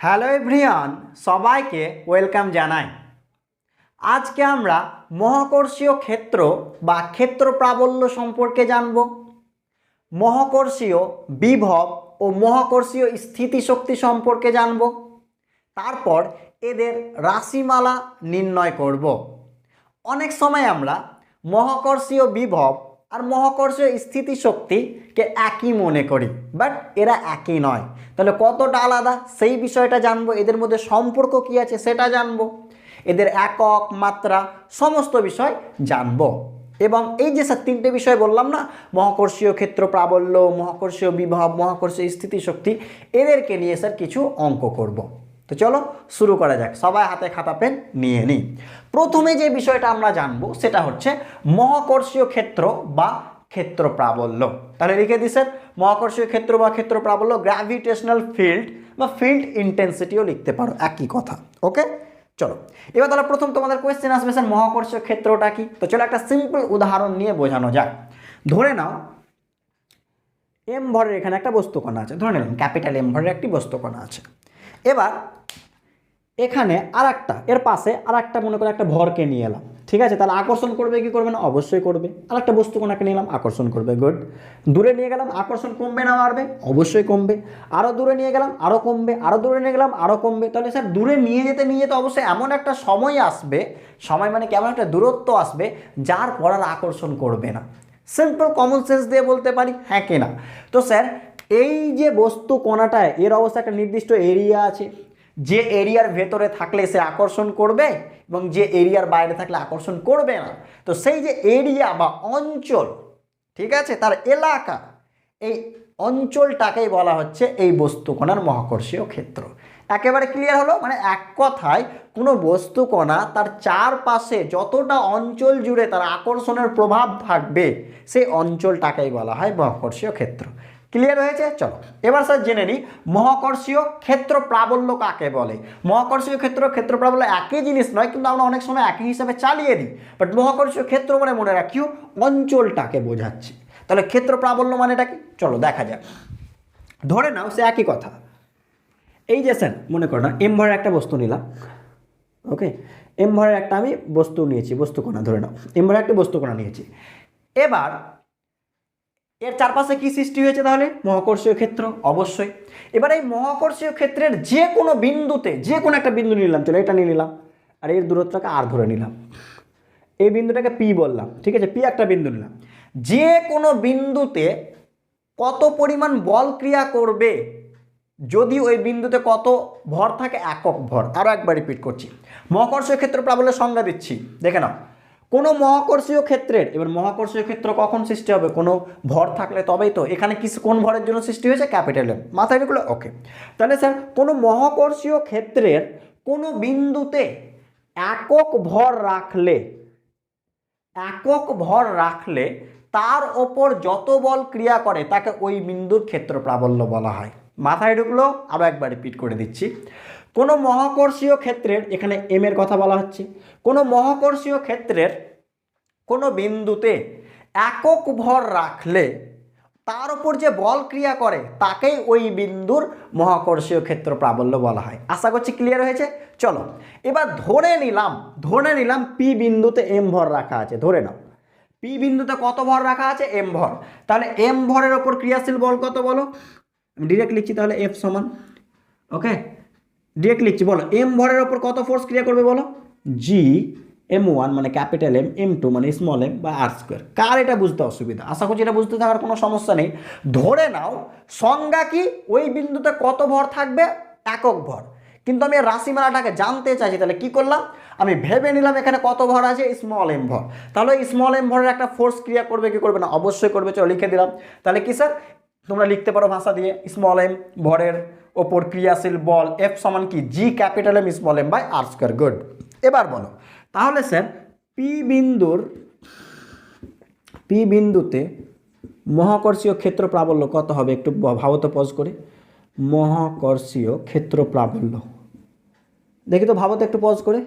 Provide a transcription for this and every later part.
Hello everyone, সবাইকে welcome জানাই। আজকে আমরা মহাকর্ষীয় ক্ষেত্র বা ক্ষেত্র প্রাবল্য সম্পর্কে জানব। মহাকর্ষীয় বিভব ও মহাকর্ষীয় স্থিতিশক্তি সম্পর্কে জানব। তারপর এদের রাশিমালা নির্ণয় করব। অনেক সময় আমরা মহাকর্ষীয় বিভব আর মহাকর্ষীয় স্থিতিশক্তিকে একই মনে করি, বাট এরা একই নয়। তাহলে কতটা আলাদা সেই বিষয়টা জানবো, এদের মধ্যে সম্পর্ক কী আছে সেটা জানবো, এদের একক মাত্রা সমস্ত বিষয় জানবো। এবং এই যে স্যার তিনটে বিষয় বললাম না, মহাকর্ষীয় ক্ষেত্র প্রাবল্য, মহাকর্ষীয় বিভব, মহাকর্ষীয় স্থিতিশক্তি, এদেরকে নিয়ে স্যার কিছু অঙ্ক করব। তো চলো শুরু করা যাক। সবাই হাতে খাতা পেন নিয়ে নিই। প্রথমে যে বিষয়টা আমরা জানবো সেটা হচ্ছে মহাকর্ষীয় ক্ষেত্র বা ক্ষেত্র প্রাবল্য। তাহলে লিখে দিই স্যার, মহাকর্ষীয় ক্ষেত্র বা ক্ষেত্র প্রাবল্য, গ্র্যাভিটেশনাল ফিল্ড বা ফিল্ড ইন্টেন্সিটিও লিখতে পারো, একই কথা। ওকে, চলো এবার তাহলে প্রথম তোমাদের কোয়েশ্চেন আসবে স্যার মহাকর্ষীয় ক্ষেত্রটা কি। তো চলো একটা সিম্পল উদাহরণ নিয়ে বোঝানো যাক। ধরে নাও এম ভরের এখানে একটা বস্তুকণা আছে, ধরে নিলাম ক্যাপিটাল এম ভরের একটি বস্তুকণা আছে। এবার এখানে এর পাশে আর একটা মনে করে একটা ভরকে নিয়ে এলাম, ঠিক আছে। তাহলে আকর্ষণ করবে কি করবে না? অবশ্যই করবে। আর একটা বস্তুকণাকে নিলাম, আকর্ষণ করবে, গুড। দূরে নিয়ে গেলাম, আকর্ষণ কমবে না বাড়বে? অবশ্যই কমবে। আরও দূরে নিয়ে গেলাম, আরও কমবে। আরও দূরে নিয়ে গেলাম, আরও কমবে। তাহলে স্যার দূরে নিয়ে যেতে অবশ্যই এমন একটা সময় আসবে, সময় মানে কেমন একটা দূরত্ব আসবে যার পর আর আকর্ষণ করবে না। সিম্পল কমন সেন্স দিয়ে বলতে পারি, হ্যাঁ কি না? তো স্যার এই যে বস্তু কণাটায় এর অবস্থা একটা নির্দিষ্ট এরিয়া আছে, যে এরিয়ার ভেতরে থাকলে সে আকর্ষণ করবে এবং যে এরিয়ার বাইরে থাকলে আকর্ষণ করবে না। তো সেই যে এরিয়া বা অঞ্চল, ঠিক আছে, তার এলাকা, এই অঞ্চলটাকেই বলা হচ্ছে এই বস্তুকণার মহাকর্ষীয় ক্ষেত্র। একেবারে ক্লিয়ার হলো? মানে এক কথায় কোনো বস্তুকণা তার চারপাশে যতটা অঞ্চল জুড়ে তার আকর্ষণের প্রভাব থাকবে সেই অঞ্চলটাকেই বলা হয় মহাকর্ষীয় ক্ষেত্র। ক্লিয়ার হয়েছে? চলো এবার স্যার জেনে নিই মহাকর্ষীয় ক্ষেত্র প্রাবল্য কাকে বলে। মহাকর্ষীয় ক্ষেত্র প্রাবল্য একই জিনিস নয়, কিন্তু আমরা অনেক সময় একই হিসাবে চালিয়ে দিই। বাট মহাকর্ষীয় ক্ষেত্র মানে মনে রাখিও অঞ্চলটাকে বোঝাচ্ছি। তাহলে ক্ষেত্র প্রাবল্য মানেটা কি চলো দেখা যাক। ধরে নাও সে একই কথা, এই যে স্যার মনে করো না এম ভরের একটা বস্তু নিলাম, ওকে। এম ভরের একটা আমি বস্তু নিয়েছি, বস্তুকণা ধরে নাও এম ভরের একটা বস্তুকণা নিয়েছি। এবার এর চারপাশে কি সৃষ্টি হয়েছে? তাহলে মহাকর্ষীয় ক্ষেত্র, অবশ্যই। এবার এই মহাকর্ষীয় ক্ষেত্রের যে কোনো বিন্দুতে, যে কোনো একটা বিন্দু নিলাম, চলো এটা নিয়ে নিলাম, আর এর দূরত্বটাকে আর ধরে নিলাম, এই বিন্দুটাকে পি বললাম, ঠিক আছে। পি একটা বিন্দু নিলাম। যে কোনো বিন্দুতে কত পরিমাণ বল ক্রিয়া করবে যদি ওই বিন্দুতে কত ভর থাকে? একক ভর। আরও একবার রিপিট করছি, মহাকর্ষীয় ক্ষেত্র প্রাবল্যের সংজ্ঞা দিচ্ছি, দেখে নাও। কোনো মহাকর্ষীয় ক্ষেত্রের, এবার মহাকর্ষীয় ক্ষেত্র কখন সৃষ্টি হবে? কোনো ভর থাকলে তবেই তো। এখানে কি কোন ভরের জন্য সৃষ্টি হয়েছে? ক্যাপিটাল এম, মাথায় রেখে, ওকে। তাহলে স্যার কোনো মহাকর্ষীয় ক্ষেত্রের কোনো বিন্দুতে একক ভর রাখলে তার ওপর যত বল ক্রিয়া করে তাকে ওই বিন্দুর ক্ষেত্র প্রাবল্য বলা হয়। মাথায় ঢুকলো? আরও একবার রিপিট করে দিচ্ছি। কোনো মহাকর্ষীয় ক্ষেত্রের, এখানে এম এর কথা বলা হচ্ছে, কোনো মহাকর্ষীয় ক্ষেত্রের কোনো বিন্দুতে একক ভর রাখলে তার উপর যে বল ক্রিয়া করে তাকেই ওই বিন্দুর মহাকর্ষীয় ক্ষেত্র প্রাবল্য বলা হয়। আশা করছি ক্লিয়ার হয়েছে। চলো এবার ধরে নিলাম পি বিন্দুতে এম ভর রাখা আছে। ধরে নাও পি বিন্দুতে কত ভর রাখা আছে? এম ভর। তাহলে এম ভরের ওপর ক্রিয়াশীল বল কত বলো? আমি ডিরেক্ট লিখছি, তাহলে এফ সমান, ওকে, ডিরেক্ট লিখছি, বলো এম ভরের ওপর কত ফোর্স ক্রিয়া করবে বলো? জি m1 মানে ক্যাপিটাল এম, m2 মানে স্মল এম বা আর স্কোয়ার। কার এটা বুঝতে অসুবিধা? আশা করছি এটা বুঝতে থাকার কোনো সমস্যা নেই। ধরে নাও সংজ্ঞা কি, ওই বিন্দুতে কত ভর থাকবে? একক ভর। কিন্তু আমি রাশিমালাটাকে জানতে চাইছি, তাহলে কি করলাম? আমি ভেবে নিলাম এখানে কত ভর আছে? স্মল এম ভর। তাহলে স্মল এম ভরের একটা ফোর্স ক্রিয়া করবে কি করবে না? অবশ্যই করবে। চলো লিখে দিলাম। তাহলে কি স্যার তোমরা লিখতে পারো ভাষা দিয়ে, স্মল এম ভরের ওপর ক্রিয়াশীল বল এফ সমান কি? G capital M small M by R square, good. এবার বলো তাহলে স্যার পি বিন্দুতে মহাকর্ষীয় ক্ষেত্র প্রাবল্য কত হবে? একটু ভাবো তো পজ করে। মহাকর্ষীয় ক্ষেত্র প্রাবল্য দেখি তো, ভাবো তো একটু পজ করে,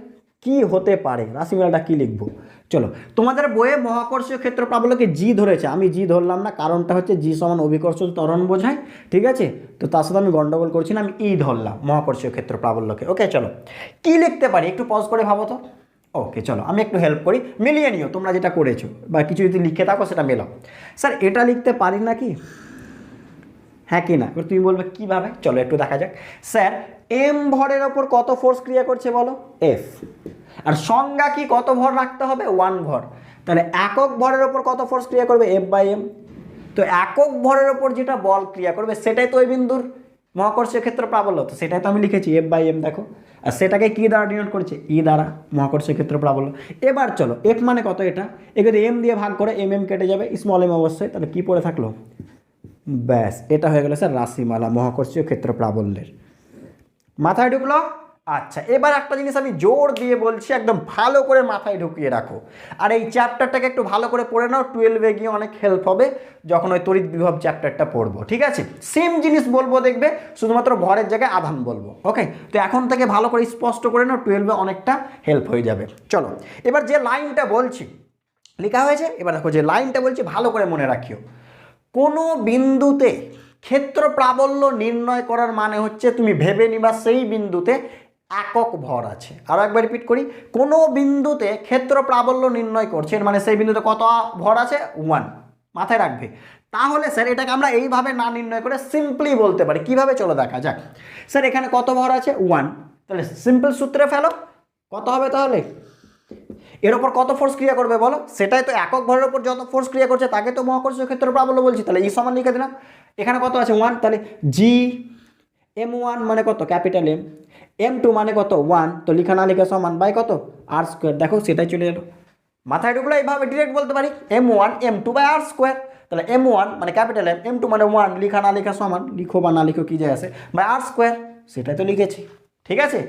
কি হতে পারে, রাশিমালাটা কি লিখবো? চলো, তোমাদের বইয়ে মহাকর্ষীয় ক্ষেত্র প্রাবল্যকে জি ধরেছে, আমি জি ধরলাম না, কারণটা হচ্ছে জি সমান অভিকর্ষ ত্বরণ বোঝায়, ঠিক আছে? তো তার সাথে আমি গন্ডগোল করছি না, আমি ই ধরলাম মহাকর্ষীয় ক্ষেত্র প্রাবল্যকে। ওকে, চলো কি লিখতে পারি একটু পজ করে ভাবো তো। ওকে, চলো আমি একটু হেল্প করি, মিলিয়ে নিও তোমরা যেটা করেছো, বা কিছু যদি লিখে থাকো সেটা মেলাও। স্যার এটা লিখতে পারি নাকি, হ্যাঁ কি না? এবার তুমি বলবে কীভাবে, চলো একটু দেখা যাক। স্যার এম ভরের ওপর কত ফোর্স ক্রিয়া করছে বলো, এফ। আর সংজ্ঞা কি, কত ভর রাখতে হবে, 1 ভর। তাহলে একক ভরের ওপর কত ফোর্স ক্রিয়া করবে, এফ বাই এম। তো একক ভরের ওপর যেটা বল ক্রিয়া করবে সেটাই তো ওই বিন্দুর মহাকর্ষীয় ক্ষেত্র প্রাবল্য, তো সেটাই তো আমি লিখেছি এফ বাই এম, দেখো। আর সেটাকে কি দ্বারা ডিনোট করেছে, ই দ্বারা, মহাকর্ষীয় ক্ষেত্র প্রাবল্য। এবার চলো এফ মানে কত, এটা একে এম দিয়ে ভাগ করে এম এম কেটে যাবে, স্মল এম অবশ্যই, তাহলে কি পড়ে থাকলো, ব্যাস এটা হয়ে গেল স্যার রাশিমালা মহাকর্ষীয় ক্ষেত্র প্রাবল্যের। মাথায় ঢুকলো? আচ্ছা, এবার একটা জিনিস আমি জোর দিয়ে বলছি, একদম ভালো করে মাথায় ঢুকিয়ে রাখো, আর এই চ্যাপ্টারটাকে একটু ভালো করে পড়ে নাও, 12-এ গিয়ে অনেক হেল্প হবে যখন ওই তড়িৎ বিভব চ্যাপ্টারটা পড়বো, ঠিক আছে? সেম জিনিস বলবো, দেখবে শুধুমাত্র ভরের জায়গায় আধান বলবো। ওকে, তো এখন থেকে ভালো করে স্পষ্ট করে নাও, 12-এ অনেকটা হেল্প হয়ে যাবে। চলো এবার যে লাইনটা বলছি লেখা হয়েছে, এবার দেখো যে লাইনটা বলছি ভালো করে মনে রাখিও। কোনো বিন্দুতে ক্ষেত্র প্রাবল্য নির্ণয় করার মানে হচ্ছে তুমি ভেবে নিবা সেই বিন্দুতে একক ভর আছে। আরও একবার রিপিট করি, কোনো বিন্দুতে ক্ষেত্র প্রাবল্য নির্ণয় করছেন মানে সেই বিন্দুতে কত ভর আছে, 1, মাথায় রাখবে। তাহলে স্যার এটাকে আমরা এইভাবে না নির্ণয় করে সিম্পলি বলতে পারি, কিভাবে চলো দেখা যাক। স্যার এখানে কত ভর আছে, 1, তাহলে সিম্পল সূত্রে ফেলো, কত হবে তাহলে, এর ওপর কত ফোর্স ক্রিয়া করবে বলো, সেটাই তো একক ভরের ওপর যত ফোর্স ক্রিয়া করছে তাকে তো মহাকর্ষীয় ক্ষেত্র প্রাবল্য বলছি। তাহলে ই সমান লিখে দিলাম, এখানে কত আছে 1, তাহলে জি M1 মানে কত, ক্যাপিটাল এম, M2 মানে কত 1, তো লিখা না লিখা সমান বাই কত, আর স্কোয়ার, দেখো সেটাই চলে এলো। মাথায় ঢুকলো, এইভাবে ডিরেক্ট বলতে পারি M1 M2 by R square. তাহলে M1 মানে ক্যাপিটাল এম, M2 মানে 1, লিখা না লিখা সমান, লিখো বা না লিখো কি যায় আছে, বাই আর স্কোয়ার, সেটাই তো লিখেছি, ঠিক আছে?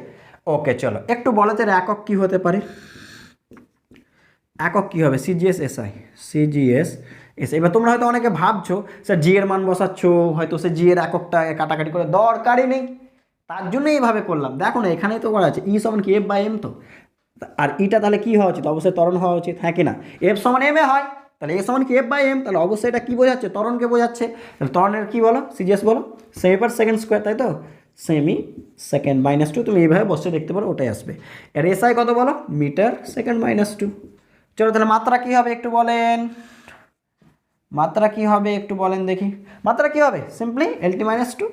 ওকে, চলো একটু বলো তো একক কি হতে পারে, একক কী হবে, সিজিএস এসআই, সিজিএস এস। এবার তোমরা হয়তো অনেকে ভাবছো স্যার জি এর মান বসাচ্ছ, হয়তো সে জি এর এককটা কাটাকাটি করে দরকারই নেই, তার জন্য এইভাবে করলাম। দেখো না এখানেই তো করা আছে, ই সমান কি এফ বাই এম, তো আর ইটা তাহলে কি হওয়া উচিত, অবশ্যই ত্বরণ হওয়া উচিত, হ্যাঁ কি না? এফ সমান এম এ হয়, তাহলে এ সমান কি এফ বাই এম, তাহলে অবশ্যই এটা কী বোঝাচ্ছে, ত্বরণকে বোঝাচ্ছে। তাহলে ত্বরণের কী বলো, সিজিএস বলো, সেমি পার সেকেন্ড স্কোয়ার, তাই তো, সেমি সেকেন্ড -2, তুমি এইভাবে বসে দেখতে পারো, ওটাই আসবে। আর এসআই কত বলো, মিটার সেকেন্ড -2। চলো তাহলে মাত্রা কি হবে একটু বলেন, মাত্রা কি হবে একটু বলেন দেখি, মাত্রা কি হবে, সিম্পলি LT -2।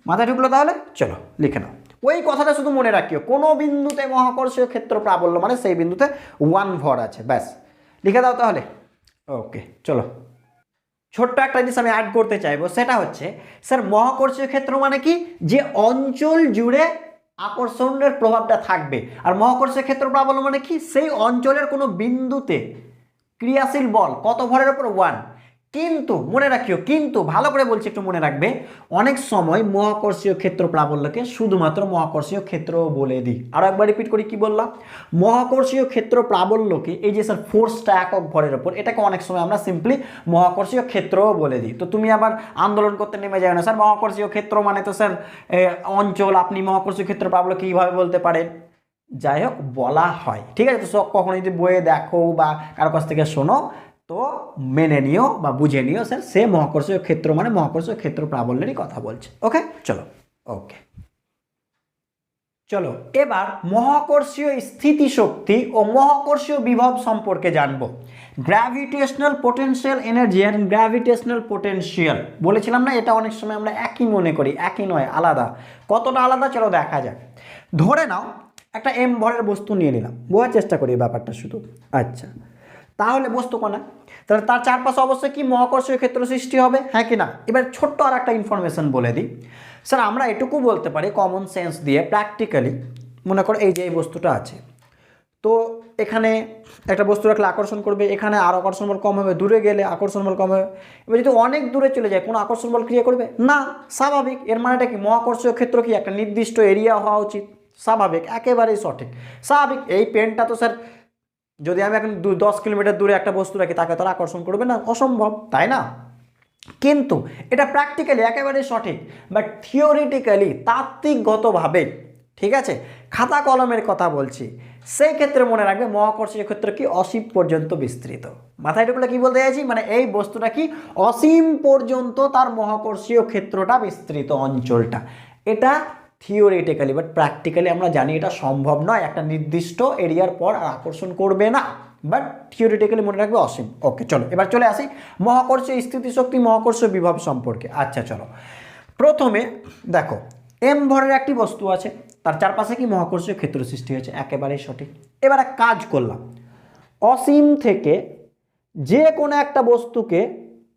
মাথায় ঢুকলো তাহলে, চলো লিখে নাও। ওই কথাটা শুধু মনে রাখিও, কোনো বিন্দুতে মহাকর্ষীয় ক্ষেত্র প্রাবল্য মানে সেই বিন্দুতে 1 ভর আছে, ব্যাস লিখে দাও তাহলে। ওকে, চলো ছোট্ট একটা জিনিস আমি অ্যাড করতে চাইবো, সেটা হচ্ছে স্যার মহাকর্ষীয় ক্ষেত্র মানে কি, যে অঞ্চল জুড়ে আকর্ষণের প্রভাবটা থাকবে। আর মহাকর্ষীয় ক্ষেত্র প্রাবল্য মানে কি, সেই অঞ্চলের কোনো বিন্দুতে ক্রিয়াশীল বল কত ভরের ওপর, 1। কিন্তু মনে রাখিও, কিন্তু ভালো করে বলছি একটু মনে রাখবে, অনেক সময় মহাকর্ষীয় ক্ষেত্র প্রাবল্যকে শুধুমাত্র মহাকর্ষীয় ক্ষেত্র বলে দিই। আরও একবার রিপিট করি, কি বললাম, মহাকর্ষীয় ক্ষেত্র প্রাবল্যকে, এই যে স্যার ফোর্সটা একক ভরের ওপর, এটাকে অনেক সময় আমরা সিম্পলি মহাকর্ষীয় ক্ষেত্রও বলে দিই। তো তুমি আবার আন্দোলন করতে নেমে যাও না, স্যার মহাকর্ষীয় ক্ষেত্র মানে তো স্যার অঞ্চল, আপনি মহাকর্ষীয় ক্ষেত্র প্রাবল্য কীভাবে বলতে পারেন, যাই হোক বলা হয়, ঠিক আছে? তো সব কখনো যদি বইয়ে দেখো বা কারো কাছ থেকে শোনো তো মেনে নিও বা বুঝে নিও, স্যার সে মহাকর্ষীয় ক্ষেত্র মানে মহাকর্ষীয় ক্ষেত্র প্রাবল্যেরই কথা বলছে। ওকে, চলো ওকে, চলো এবার মহাকর্ষীয় স্থিতিশক্তি ও মহাকর্ষীয় বিভব সম্পর্কে জানবো। গ্র্যাভিটেশনাল পোটেনশিয়াল এনার্জি আর গ্র্যাভিটেশনাল পোটেনশিয়াল বলেছিলাম না, এটা অনেক সময় আমরা একই মনে করি, একই নয়, আলাদা। কতটা আলাদা চলো দেখা যাক। ধরে নাও একটা এম ভরের বস্তু নিয়ে নিলাম, বোঝার চেষ্টা করি ব্যাপারটা শুধু। আচ্ছা, তাহলে বস্তু কোনা, তাহলে তার চারপাশে অবশ্যই কি মহাকর্ষীয় ক্ষেত্র সৃষ্টি হবে, হ্যাঁ কি না? এবার ছোট্ট আর একটা ইনফরমেশন বলে দিই স্যার, আমরা এটুকু বলতে পারি কমন সেন্স দিয়ে, প্র্যাকটিক্যালি মনে করো এই যে এই বস্তুটা আছে, তো এখানে একটা বস্তু রাখলে আকর্ষণ করবে, এখানে আর আকর্ষণ বল কম হবে, দূরে গেলে আকর্ষণ বল কম হবে। এবার যদি অনেক দূরে চলে যায়, কোনো আকর্ষণ বল ক্রিয়া করবে না, স্বাভাবিক। এর মানেটা কি, মহাকর্ষীয় ক্ষেত্র কি একটা নির্দিষ্ট এরিয়া হওয়া উচিত, স্বাভাবিক, একেবারেই সঠিক, স্বাভাবিক। এই পেনটা তো স্যার যদি আমি এখন 10 কিলোমিটার দূরে একটা বস্তু রাখি, তাকে তারা আকর্ষণ করবে না, অসম্ভব, তাই না? কিন্তু এটা প্র্যাকটিক্যালি একেবারেই সঠিক, বাট থিওরিটিক্যালি তাত্ত্বিকগতভাবে ঠিক আছে, খাতা কলমের কথা বলছি, সেই ক্ষেত্রে মনে রাখবে মহাকর্ষীয় ক্ষেত্র কি অসীম পর্যন্ত বিস্তৃত। মাথায় ঢুকলে কি বলতে চাইছি, মানে এই বস্তুটা কি অসীম পর্যন্ত তার মহাকর্ষীয় ক্ষেত্রটা বিস্তৃত, অঞ্চলটা। এটা থিওরিটিক্যালি, বাট প্র্যাকটিক্যালি আমরা জানি এটা সম্ভব নয়, একটা নির্দিষ্ট এরিয়ার পর আর আকর্ষণ করবে না, বাট থিওরিটিক্যালি মনে রাখবে অসীম। ওকে চলো এবার চলে আসি মহাকর্ষীয় স্থিতিশক্তি মহাকর্ষীয় বিভব সম্পর্কে। আচ্ছা চলো, প্রথমে দেখো এম ভরের একটি বস্তু আছে, তার চারপাশে কি মহাকর্ষীয় ক্ষেত্র সৃষ্টি হয়েছে, একেবারেই সঠিক। এবার এক কাজ করলাম, অসীম থেকে যে কোনো একটা বস্তুকে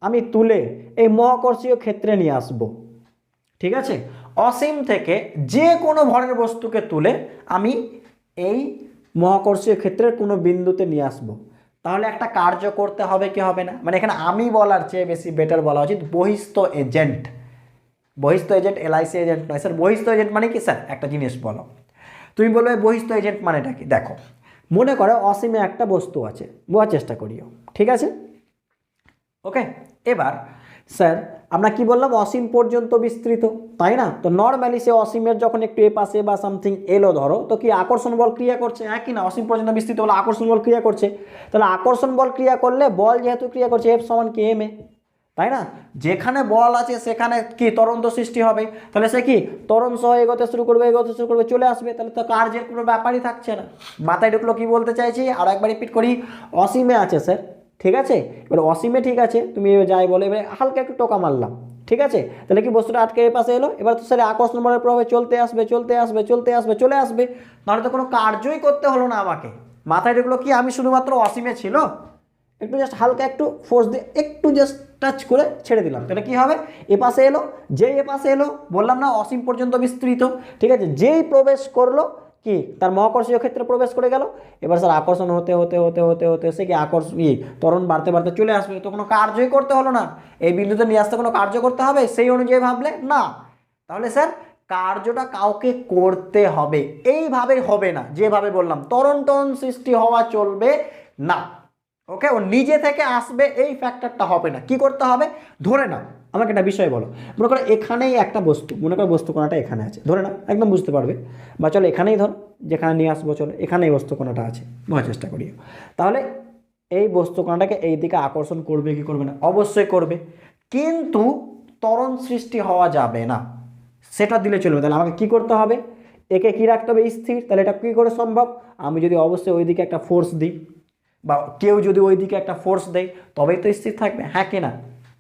আমি তুলে এই মহাকর্ষীয় ক্ষেত্রে নিয়ে আসব। ঠিক আছে, অসীম থেকে যে কোনো ভরের বস্তুকে তুলে আমি এই মহাকর্ষীয় ক্ষেত্রের কোনো বিন্দুতে নিয়ে আসব। তাহলে একটা কার্য করতে হবে কি হবে না, মানে এখানে আমি বলার চেয়ে বেশি বেটার বলা উচিত বহিস্থ এজেন্ট। বহিস্থ এজেন্ট এলআইসি এজেন্ট নয় স্যার। বহিস্থ এজেন্ট মানে কি স্যার, একটা জিনিস বলো, তুমি বলবে বহিস্থ এজেন্ট মানেটা কি। দেখো মনে করো অসীমে একটা বস্তু আছে, বোঝার চেষ্টা করিও, ঠিক আছে। ওকে, এবার স্যার আমরা কি বললাম, অসীম পর্যন্ত বিস্তৃত, তাই না? তো নর্মালি সে অসীমের যখন একটু এ পাশে বা সামথিং এলো ধরো, তো কি আকর্ষণ বল ক্রিয়া করছে, হ্যাঁ কি না? অসীম পর্যন্ত বিস্তৃত হলে আকর্ষণ বল ক্রিয়া করছে। তাহলে আকর্ষণ বল ক্রিয়া করলে বল যেহেতু ক্রিয়া করছে এফ সমান কি এম এ, তাই না? যেখানে বল আছে সেখানে কি ত্বরণ সৃষ্টি হবে, তাহলে সে কি ত্বরণ সহ এগোতে শুরু করবে, চলে আসবে, তাহলে তো কার্যের কোনো ব্যাপারই থাকছে না। মাথায় ঢুকলো কি বলতে চাইছি, আর একবার রিপিট করি, অসীমে আছে স্যার, ঠিক আছে। এবার অসীমে ঠিক আছে, তুমি যাই বলে এবারে হালকা একটু টোকা মারলাম, ঠিক আছে, তাহলে কি বস্তুটা আটকে এ পাশে এলো, এবার তো স্যার আকর্ষণ বলের প্রভাবে চলতে আসবে, চলে আসবে, নাহলে তো কোনো কার্যই করতে হলো না আমাকে। মাথায় ঢুকলো কি, আমি শুধুমাত্র অসীমে ছিল, একটু জাস্ট হালকা একটু ফোর্স দিয়ে একটু জাস্ট টাচ করে ছেড়ে দিলাম, তাহলে কি হবে, এ পাশে এলো, যেই এ পাশে এলো বললাম না অসীম পর্যন্ত বিস্তৃত, ঠিক আছে, যেই প্রবেশ করলো কি তার মহাকর্ষীয় ক্ষেত্রে প্রবেশ করে গেল। এবার স্যার আকর্ষণ হতে হতে হতে হতে হতে সে কি আকর্ষণ ত্বরণ বাড়তে বাড়তে চলে আসবে, তো কোনো কার্যই করতে হলো না। এই বিন্দুতে নিয়ে আসতে কোনো কার্য করতে হবে সেই অনুযায়ী ভাবলে না, তাহলে স্যার কার্যটা কাউকে করতে হবে, এইভাবে হবে না, যেভাবে বললাম ত্বরণ সৃষ্টি হওয়া চলবে না। ওকে, ও নিজে থেকে আসবে এই ফ্যাক্টরটা হবে না, কি করতে হবে, ধরে নাও আমাকে একটা বিষয় বলো, মনে করো এখানেই একটা বস্তু, মনে করো বস্তু কোণাটা এখানে আছে, ধরে নাও, একদম বুঝতে পারবে, বা চলো এখানেই ধরো, যেখানে নিয়ে আসবো চলো এখানেই বস্তু কোণাটা আছে, বোঝার চেষ্টা করিও। তাহলে এই বস্তু কোণাটাকে এই দিকে আকর্ষণ করবে কি করবে না, অবশ্যই করবে, কিন্তু ত্বরণ সৃষ্টি হওয়া যাবে না, সেটা দিলে চলবে। তাহলে আমাকে কি করতে হবে, একে কি রাখতে হবে, স্থির। তাহলে এটা কী করে সম্ভব, আমি যদি অবশ্যই ওই দিকে একটা ফোর্স দিই, বা কেউ যদি ওই দিকে একটা ফোর্স দেয় তবেই তো স্থির থাকবে, হ্যাঁ কি না?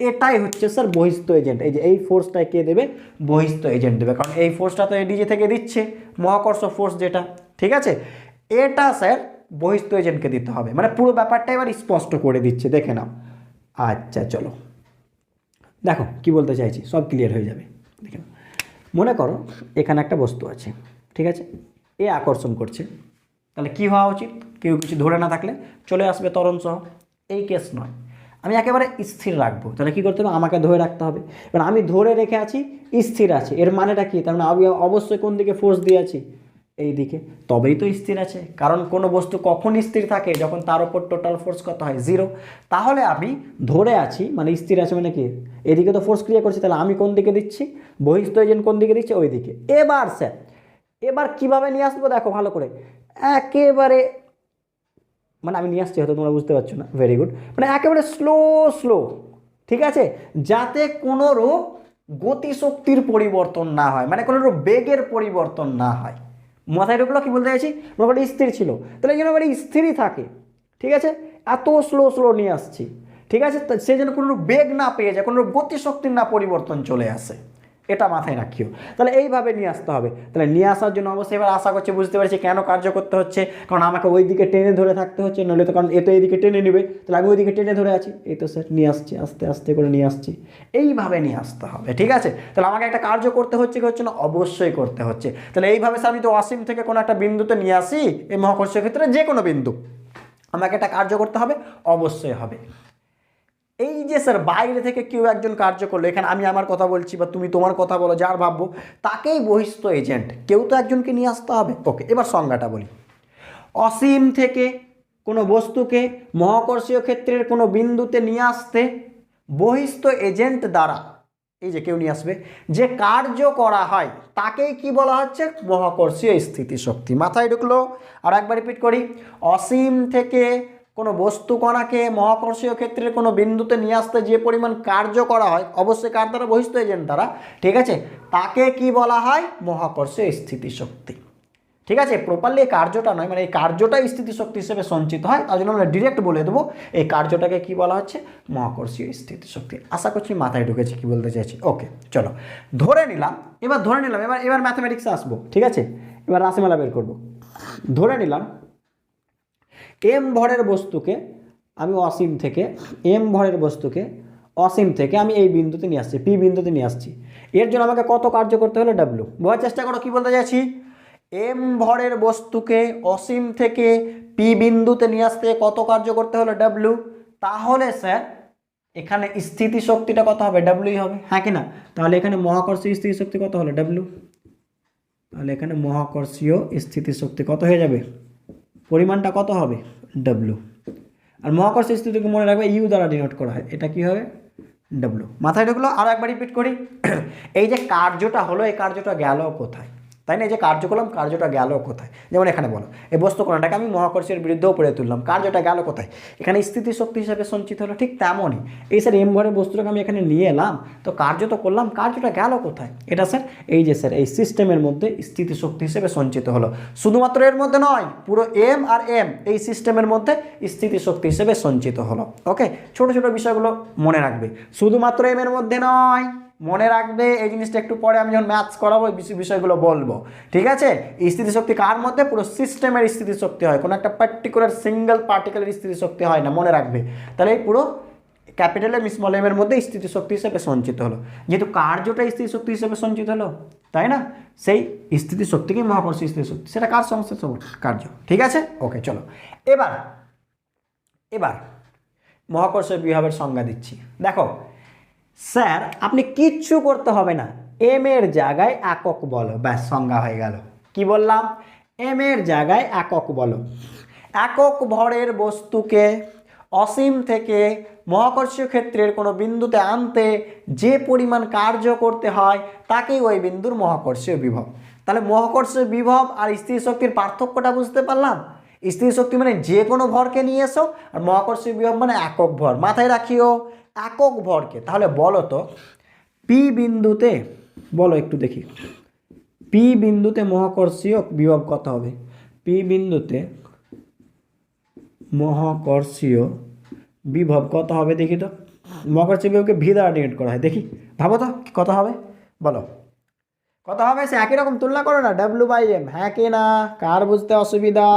এটাই হচ্ছে স্যার বহিস্থ এজেন্ট। এই যে এই ফোর্সটা কে দেবে, বহিস্থ এজেন্ট দেবে, কারণ এই ফোর্সটা তো নিজে থেকে দিচ্ছে, মহাকর্ষ ফোর্স যেটা, ঠিক আছে, এটা স্যার বহিস্থ এজেন্টকে দিতে হবে। মানে পুরো ব্যাপারটা এবার স্পষ্ট করে দিচ্ছে, দেখে নাও। আচ্ছা চলো দেখো কি বলতে চাইছি, সব ক্লিয়ার হয়ে যাবে। দেখে নাও, মনে করো এখানে একটা বস্তু আছে, ঠিক আছে, এ আকর্ষণ করছে, তাহলে কি হওয়া উচিত, কেউ কিছু ধরে না থাকলে চলে আসবে ত্বরণ সহ। এই কেস নয়, আমি একেবারে স্থির রাখবো, তাহলে কী করতে হবে, আমাকে ধরে রাখতে হবে। এবার আমি ধরে রেখে আছি, স্থির আছে, এর মানেটা কি, তার মানে আমি অবশ্যই কোন দিকে ফোর্স দিয়ে আছি, এই দিকে, তবেই তো স্থির আছে। কারণ কোনো বস্তু কখন স্থির থাকে, যখন তার উপর টোটাল ফোর্স কত হয়, 0। তাহলে আমি ধরে আছি মানে স্থির আছে, মানে কি এদিকে তো ফোর্স ক্রিয়া করছি, তাহলে আমি কোন দিকে দিচ্ছি, বহিস্থ এজেন্ট কোন দিকে দিচ্ছে, ওই দিকে। এবার স্যার এবার কীভাবে নিয়ে আসবো দেখো ভালো করে, একেবারে মানে আমি নিয়ে আসছি, হয়তো তোমরা বুঝতে পারছো না, ভেরি গুড, মানে একেবারে স্লো, ঠিক আছে, যাতে কোনো রূপ গতিশক্তির পরিবর্তন না হয়, মানে কোনো রূপ বেগের পরিবর্তন না হয়। মাথায় ঢুকলো কি বলতে চাইছি, মোটামুটি স্থির ছিল, তাহলে যেন এবারে স্থিরই থাকে, ঠিক আছে, এত স্লো নিয়ে আসছি, ঠিক আছে, সে যেন কোনো রূপ বেগ না পেয়ে যায়, কোনো রূপ গতিশক্তির না পরিবর্তন চলে আসে, এটা মাথায় রাখিও। তাহলে এইভাবে নিয়ে আসতে হবে। তাহলে নিয়ে আসার জন্য অবশ্যই এবার আশা করছি বুঝতে পারছি কেন কার্য করতে হচ্ছে, কারণ আমাকে ওই দিকে টেনে ধরে থাকতে হচ্ছে, নইলে তো, কারণ এ তো এইদিকে টেনে নেবে, তাহলে আমি ওইদিকে টেনে ধরে আছি, এই তো স্যার নিয়ে আসছি, আস্তে আস্তে করে নিয়ে আসছি, এইভাবে নিয়ে আসতে হবে, ঠিক আছে। তাহলে আমাকে একটা কার্য করতে হচ্ছে কি হচ্ছে না, অবশ্যই করতে হচ্ছে। তাহলে এইভাবে স্যার আমি তো অসীম থেকে কোনো একটা বিন্দুতে নিয়ে আসি, এই মহাকর্ষীয় ক্ষেত্রে যে কোনো বিন্দু, আমাকে একটা কার্য করতে হবে, অবশ্যই হবে। এই যে স্যার বাইরে থেকে কেউ একজন কার্য করলো, এখানে আমি আমার কথা বলছি বা তুমি তোমার কথা বলো, যার ভাববো তাকেই বহিস্থ এজেন্ট, কেউ তো একজনকে নিয়ে আসতে হবে। ওকে, এবার সংজ্ঞাটা বলি, অসীম থেকে কোনো বস্তুকে মহাকর্ষীয় ক্ষেত্রের কোনো বিন্দুতে নিয়ে আসতে বহিস্থ এজেন্ট দ্বারা এই যে কেউ নিয়ে আসবে, যে কার্য করা হয় তাকেই কি বলা হচ্ছে, মহাকর্ষীয় স্থিতিশক্তি। মাথায় ঢুকলো? আর একবার রিপিট করি, অসীম থেকে কোনো বস্তু কণাকে মহাকর্ষীয় ক্ষেত্রের কোনো বিন্দুতে নিয়ে আসতে যে পরিমাণ কার্য করা হয়, অবশ্যই কার দ্বারা, বহিস্থ এজেন্ট দ্বারা, ঠিক আছে, তাকে কি বলা হয়, মহাকর্ষীয় স্থিতিশক্তি। ঠিক আছে, প্রপারলি এই কার্যটা নয়, মানে এই কার্যটাই স্থিতিশক্তি হিসেবে সঞ্চিত হয়, তার জন্য আমরা ডিরেক্ট বলে দেবো এই কার্যটাকে কি বলা হচ্ছে, মহাকর্ষীয় স্থিতিশক্তি। আশা করছি মাথায় ঢুকেছে কি বলতে চাইছি। ওকে চলো, ধরে নিলাম, এবার ম্যাথমেটিক্সে আসবো। ঠিক আছে, এবার রাশিমালা বের করব। ধরে নিলাম এম ভরের বস্তুকে আমি অসীম থেকে, আমি এই বিন্দুতে নিয়ে আসছি, পি বিন্দুতে নিয়ে আসছি। এর জন্য আমাকে কত কার্য করতে হলো, ডাব্লিউ। বোঝার চেষ্টা করো কি বলতে চাইছি। এম ভরের বস্তুকে অসীম থেকে পি বিন্দুতে নিয়ে আসতে কত কার্য করতে হলো, ডাব্লিউ। তাহলে স্যার এখানে স্থিতিশক্তিটা কত হবে, ডাব্লিউ হবে, হ্যাঁ কি না? তাহলে এখানে মহাকর্ষীয় স্থিতিশক্তি কত হলো, ডাব্লিউ। তাহলে এখানে মহাকর্ষীয় স্থিতিশক্তি কত হয়ে যাবে, পরিমাণটা কত হবে, ডাব্লিউ। আর মহাকর্ষীয় স্থিতিকে মনে রাখবে ইউ দ্বারা ডিনোট করা হয়, এটা কি হবে, ডাব্লিউ। মাথায় ঢুকলো? আরও একবার রিপিট করি, এই যে কার্যটা হলো, এই কার্যটা গেল কোথায়, তাই না? এই যে কার্য করলাম, কার্যটা গেল কোথায়? যেমন এখানে বলো, এই বস্তু কণাটাকে আমি মহাকর্ষের বিরুদ্ধে উপরে তুললাম, কার্যটা গেল কোথায়, এখানে স্থিতিশক্তি হিসাবে সঞ্চিত হলো। ঠিক তেমনই এই স্যার এম ভরের বস্তুটাকে আমি এখানে নিয়ে এলাম, তো কার্য তো করলাম, কার্যটা গেল কোথায়, এটা স্যার এই যে স্যার এই সিস্টেমের মধ্যে স্থিতিশক্তি হিসেবে সঞ্চিত হলো। শুধুমাত্র এর মধ্যে নয়, পুরো এম আর এম এই সিস্টেমের মধ্যে স্থিতিশক্তি হিসেবে সঞ্চিত হলো। ওকে, ছোট ছোট বিষয়গুলো মনে রাখবে, শুধুমাত্র এম এর মধ্যে নয়, মনে রাখবে এই জিনিসটা। একটু পরে আমি যখন ম্যাথস করাবো বিষয়গুলো বলবো। ঠিক আছে, স্থিতিশক্তি কার মধ্যে, পুরো সিস্টেমের স্থিতিশক্তি হয়, কোনো একটা পার্টিকুলার সিঙ্গেল পার্টিকুলার স্থিতিশক্তি হয় না, মনে রাখবে। তাহলে এই পুরো ক্যাপিটাল এম স্মল এম এর মধ্যে স্থিতিশক্তি হিসেবে সঞ্চিত হলো, যেহেতু কার্যটা স্থিতিশক্তি হিসেবে সঞ্চিত হলো, তাই না? সেই স্থিতিশক্তিকে মহাকর্ষীয় স্থিতিশক্তি, সেটা কার সমস্যা, কার্য। ঠিক আছে, ওকে চলো, এবার মহাকর্ষীয় বিভবের সংজ্ঞা দিচ্ছি। দেখো স্যার আপনি কিচ্ছু করতে হবে না, এম এর জায়গায় একক বলো, ব্যাস সংজ্ঞা হয়ে গেল। কি বললাম, এম এর জায়গায় একক বলো। একক ভরের বস্তুকে অসীম থেকে মহাকর্ষীয় ক্ষেত্রের কোনো বিন্দুতে আনতে যে পরিমাণ কার্য করতে হয় তাকেই ওই বিন্দুর মহাকর্ষীয় বিভব। তাহলে মহাকর্ষীয় বিভব আর স্থিতিশক্তির পার্থক্যটা বুঝতে পারলাম। স্থিতিশক্তি মানে যে কোনো ভরকে নিয়ে এসো, আর মহাকর্ষীয় বিভব মানে একক ভর। মাথায় রাখিও একক ভরকে। তাহলে বলো তো পি বিন্দুতে, বলো একটু দেখি, পি বিন্দুতে মহাকর্ষীয় বিভব কত হবে, পি বিন্দুতে মহাকর্ষীয় বিভব কত হবে দেখি তো। মহাকর্ষীয় বিভবকে ভি দ্বারা ডিনোট করা হয়, দেখি ভাবো তো কত হবে, বলো কত হবে। সে একই রকম তুলনা করো না, ডাব্লিউ বাই এম, হ্যাঁ কি না? কার বুঝতে অসুবিধা,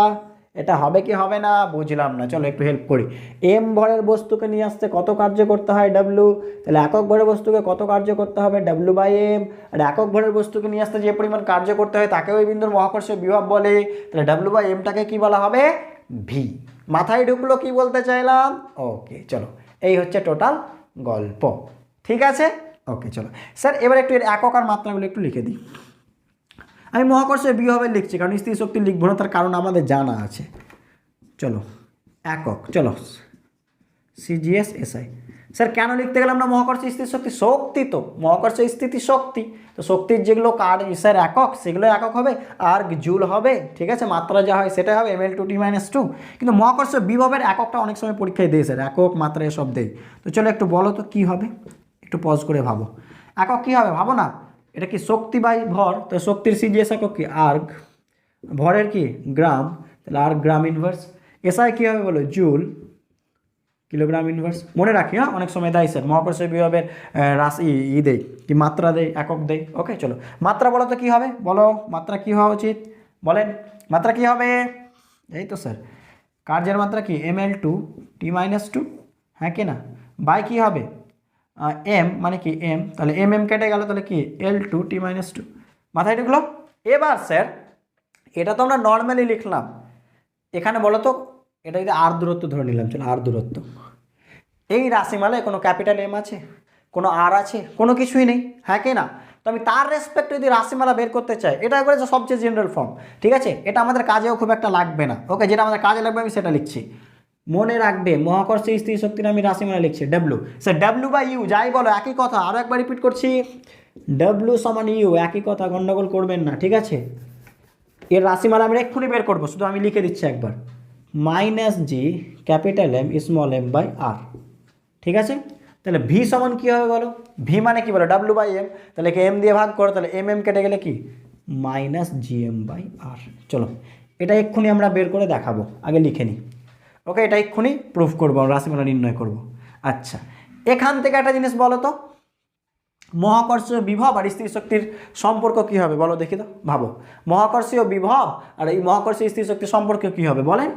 এটা হবে কি হবে না বুঝলাম না। চলো একটু হেল্প করি। এম ভরের বস্তুকে নিয়ে আসতে কত কার্য করতে হয়, ডাব্লিউ। তাহলে একক ভরের বস্তুকে কত কার্য করতে হবে, ডাব্লিউ বাই এম। আর একক ভরের বস্তুকে নিয়ে আসতে যে পরিমাণ কার্য করতে হয় তাকে ওই বিন্দুর মহাকর্ষীয় বিভব বলে। তাহলে ডাব্লিউ বাই এমটাকে কি বলা হবে, ভি। মাথায় ঢুকলো কি বলতে চাইলাম? ওকে চলো, এই হচ্ছে টোটাল গল্প। ঠিক আছে, ওকে চলো স্যার এবার একটু এর একক আর মাত্রাগুলো একটু লিখে দিই। আমি মহাকর্ষীয় বিভবে লিখছি কারণ স্থিতিশক্তি লিখবো না, তার কারণ আমাদের জানা আছে। চলো একক, চলো সিজিএস এসআই। স্যার কেন লিখতে গেলাম না মহাকর্ষীয় স্থিতিশক্তি? শক্তি তো মহাকর্ষীয় স্থিতিশক্তি, তো শক্তির যেগুলো কার স্যার একক, সেগুলো একক হবে, আর জুল হবে। ঠিক আছে, মাত্রা যা হয় সেটাই হবে, ml2t-2। কিন্তু মহাকর্ষীয় বিভবের এককটা অনেক সময় পরীক্ষায় দেয় স্যার, একক মাত্রা এসব দেয়। তো চলো একটু বলো তো কী হবে, একটু পজ করে ভাবো। একক কী হবে ভাবো না, এটা কি শক্তি বাই ভর, তো শক্তির সিজিএস একক কি আর্গ, ভরের কি গ্রাম, তাহলে আর গ্রাম ইনভার্স। এসআই কী হবে বলো, জুল, কিলোগ্রাম ইনভার্স। মনে রাখি, হ্যাঁ অনেক সময় দেয় স্যার মহাকর্ষীয় বিভবের রাশি দেয় কি মাত্রা দেয়, একক দেয়। ওকে চলো মাত্রা বলো তো কী হবে, বলো মাত্রা কী হওয়া উচিত, বলেন মাত্রা কী হবে? এই তো স্যার কার্যের মাত্রা কি ml2t-2, হ্যাঁ কি না, বাই কী হবে এম, মানে কি এম, তাহলে এম কেটে গেল, তাহলে কি L2t-2। মাথায় ঢুকলো? এবার স্যার এটা তো আমরা নর্মালি লিখলাম, এখানে বলো তো এটা যদি আর দূরত্ব ধরে নিলাম, চলো আর দূরত্ব, এই রাশিমালায় কোনো ক্যাপিটাল এম আছে, কোনো আর আছে, কোনো কিছুই নেই, হ্যাঁ কি না? তো আমি তার রেসপেক্টে যদি রাশিমালা বের করতে চাই, এটা একবারে সবচেয়ে জেনারেল ফর্ম। ঠিক আছে, এটা আমাদের কাজেও খুব একটা লাগবে না। ওকে, যেটা আমাদের কাজে লাগবে আমি সেটা লিখছি। মনে রাখবে মহাকর্ষীয় স্থির শক্তির আমি রাশিমালা লিখছি W, sir W by U যাই বলো একই কথা, আরও একবার রিপিট করছি, ডব্লিউ সমান ইউ একই কথা, গন্ডগোল করবেন না, ঠিক আছে। এর রাশিমালা আমরা এক্ষুনি বের করবো, শুধু আমি লিখে দিচ্ছি একবার, minus G capital M small M by R, ঠিক আছে। তাহলে ভি সমান কী হবে বলো, ভি মানে কি বলো ডব্লিউ বাই এম, তাহলে কি এম দিয়ে ভাগ করো, তাহলে এম এম কেটে গেলে কি মাইনাস জি এম বাই আর। চলো এটা এক্ষুনি আমরা বের করে দেখাবো, আগে লিখে নিই। ওকে, এটা এক্ষুনি প্রুফ করবো, রাশিমালা নির্ণয় করব। আচ্ছা, এখান থেকে একটা জিনিস বলো তো, মহাকর্ষীয় বিভব আর স্থির শক্তির সম্পর্ক কী হবে বলো দেখি তো, ভাবো মহাকর্ষীয় বিভব আর এই মহাকর্ষীয় স্থির শক্তির সম্পর্ক কী হবে বলেন।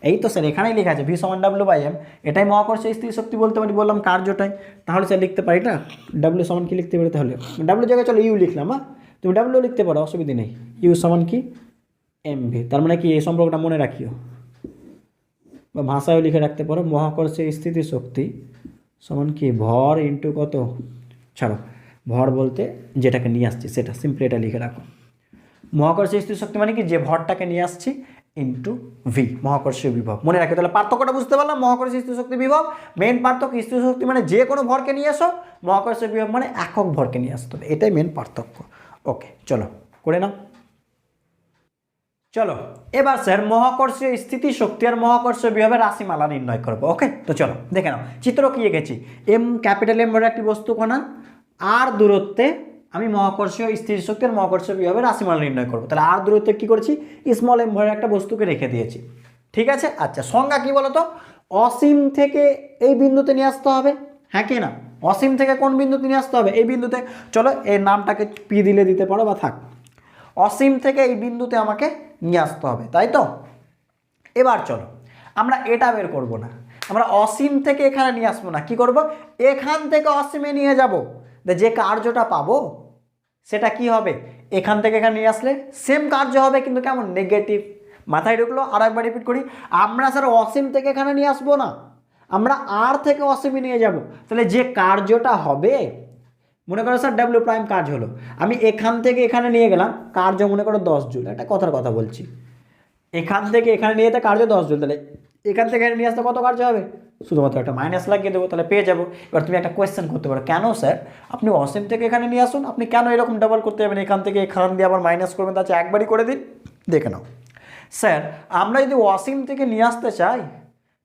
এই তো স্যার এখানেই লেখা আছে ভি সমান ডাব্লিউ বাই এম, এটাই মহাকর্ষীয় স্থির শক্তি বলতে পারি, বললাম কার্যটাই। তাহলে স্যার লিখতে পারি না ডাব্লিউ সমান কি লিখতে পারি, তাহলে ডাব্লিউ জায়গায় চলো ইউ লিখলাম, হ্যাঁ তুমি ডাব্লিউ লিখতে পারো, অসুবিধা নেই। ইউ সমান কি এম ভি, তার মানে কি এই সম্পর্কটা মনে রাখিও বা ভাষায়ও লিখে রাখতে পারো, মহাকর্ষীয় স্থিতি শক্তি সমান কি ভর ইন্টু কত, ছাড়ো ভর বলতে যেটাকে নিয়ে আসছি সেটা, সিম্পলি এটা লিখে রাখো। মহাকর্ষীয় স্থির শক্তি মানে কি যে ভরটাকে নিয়ে আসছি ইন্টু ভি, মহাকর্ষীয় বিভব। মনে রাখো, তাহলে পার্থক্যটা বুঝতে পারলাম, মহাকর্ষীয় স্থির শক্তি বিভব মেন পার্থক্য, স্থির শক্তি মানে যে কোনো ভরকে নিয়ে আসো, মহাকর্ষীয় বিভব মানে একক ভরকে নিয়ে আসতে হবে, এটাই মেন পার্থক্য। ওকে চলো করে নাও। চলো এবার স্যার মহাকর্ষীয় স্থিতি শক্তি আর মহাকর্ষীয় বিভবের রাশিমালা নির্ণয় করবো। ওকে, তো চলো দেখে নাও, চিত্র কি এঁকেছি, এম ক্যাপিটাল এম ভরের একটি বস্তু কণা আর দূরত্বে আমি মহাকর্ষীয় স্থির শক্তি আর মহাকর্ষীয় বিভবের রাশিমালা নির্ণয় করবো। তাহলে আর দূরত্বে কী করছি, স্মল এম ভরের একটা বস্তুকে রেখে দিয়েছি, ঠিক আছে। আচ্ছা সংজ্ঞা কী বলো তো, অসীম থেকে এই বিন্দুতে নিয়ে আসতে হবে, হ্যাঁ কি না, অসীম থেকে কোন বিন্দুতে নিয়ে আসতে হবে, এই বিন্দুতে। চলো এই নামটাকে পি দিলে দিতে পারো বা থাক, অসীম থেকে এই বিন্দুতে আমাকে নিয়ে আসতে হবে, তাই তো। এবার চলো আমরা এটা বের করব না, আমরা অসীম থেকে এখানে নিয়ে আসবো না, কি করব, এখান থেকে অসীমে নিয়ে যাব, যে কার্যটা পাবো সেটা কি হবে, এখান থেকে এখানে নিয়ে আসলে সেম কার্য হবে কিন্তু কেমন, নেগেটিভ। মাথায় ঢুকলো, আর একবার রিপিট করি, আমরা স্যার অসীম থেকে এখানে নিয়ে আসবো না, আমরা আর থেকে অসীমে নিয়ে যাব, তাহলে যে কার্যটা হবে, মনে করো স্যার ডাব্লিউ প্রাইম কাজ হলো, আমি এখান থেকে এখানে নিয়ে গেলাম, কার্য মনে করো 10 জুল, একটা কথার কথা বলছি, এখান থেকে এখানে নিয়ে যেতে কার্য 10 জুল, তাহলে এখান থেকে নিয়ে আসতে কত কার্য হবে, শুধুমাত্র একটা মাইনাস লাগিয়ে দেবো, তাহলে পেয়ে যাবো। এবার তুমি একটা কোয়েশ্চেন করতে পারো, কেন স্যার আপনি অসীম থেকে এখানে নিয়ে আসুন, আপনি কেন এরকম ডাবল করতে যাবেন, এখান থেকে এখান দিয়ে আবার মাইনাস করবেন, তার চেয়ে একবারই করে দিন। দেখে নাও স্যার, আমরা যদি অসীম থেকে নিয়ে আসতে চাই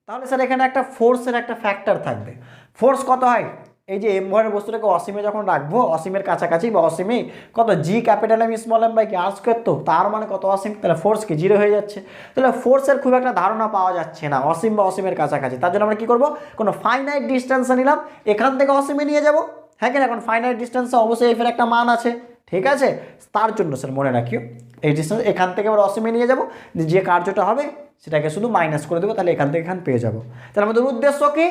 তাহলে স্যার এখানে একটা ফোর্সের একটা ফ্যাক্টর থাকবে। ফোর্স কত হয়, এই যে এম ভরের বস্তুটাকে অসীমে যখন রাখবো, অসীমের কাছাকাছি বা অসীমে কত, G capital M small M by কি আর স্কোয়ার, তো তার মানে কত অসীম, তাহলে ফোর্স কি 0 হয়ে যাচ্ছে, তাহলে ফোর্সের খুব একটা ধারণা পাওয়া যাচ্ছে না অসীম বা অসীমের কাছাকাছি। তার জন্য আমরা কী করবো, কোনো ফাইনাইট ডিস্টেন্সে নিলাম, এখান থেকে অসীমে নিয়ে যাব, হ্যাঁ কিনা, এখন ফাইনাইট ডিস্টেন্সে অবশ্যই এফের একটা মান আছে, ঠিক আছে। তার জন্য স্যার মনে রাখিও এই ডিস্টেন্স এখান থেকে আবার অসীমে নিয়ে যাব, যে কার্যটা হবে সেটাকে শুধু মাইনাস করে দেবো, তাহলে এখান থেকে এখান পেয়ে যাবো। তাহলে আমাদের উদ্দেশ্য কি,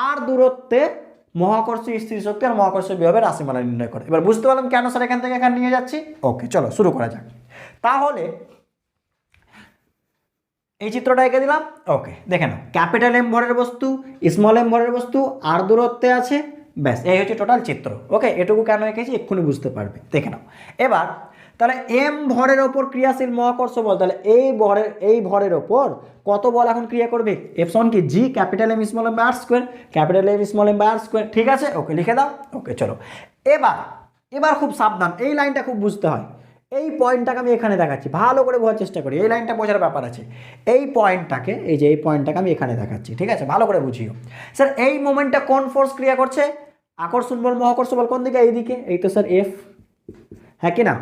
আর দূরত্বে মহাকর্ষীয় স্থির শক্তি আর মহাকর্ষীয় বিভবের রাশিমালা নির্ণয় করে। এবার বুঝতে পারলাম কেন স্যার এখান থেকে এখানে নিয়ে যাচ্ছি। ওকে চলো শুরু করা যাক। তাহলে এই চিত্রটা এঁকে দিলাম। ওকে দেখে নাও, ক্যাপিটাল এম ভরের বস্তু, স্মল এম ভরের বস্তু আর দূরত্বে আছে, ব্যাস এই হচ্ছে টোটাল চিত্র। ওকে, এটুকু কেন এঁকেছি এক্ষুনি বুঝতে পারবে, দেখে নাও। এবার তাহলে এম ভরের ওপর ক্রিয়াশীল মহাকর্ষ বল, তাহলে এই ভরের ওপর কত বল এখন ক্রিয়া করবে, এফ সমান কি G capital M small M by R square, capital M small M by R square, ঠিক আছে। ওকে লিখে দাও। ওকে চলো এবার খুব সাবধান, এই লাইনটা খুব বুঝতে হয়, এই পয়েন্টটাকে আমি এখানে দেখাচ্ছি, ভালো করে বোঝার চেষ্টা করি, এই লাইনটা বোঝার ব্যাপার আছে। এই পয়েন্টটাকে, এই যে এই পয়েন্টটাকে আমি এখানে দেখাচ্ছি, ঠিক আছে, ভালো করে বুঝিও। স্যার এই মোমেন্টটা কোন ফোর্স ক্রিয়া করছে, আকর্ষণ বল মহাকর্ষ বল কোন দিকে, এই দিকে, এই তো স্যার এফ, হ্যাঁ কি না,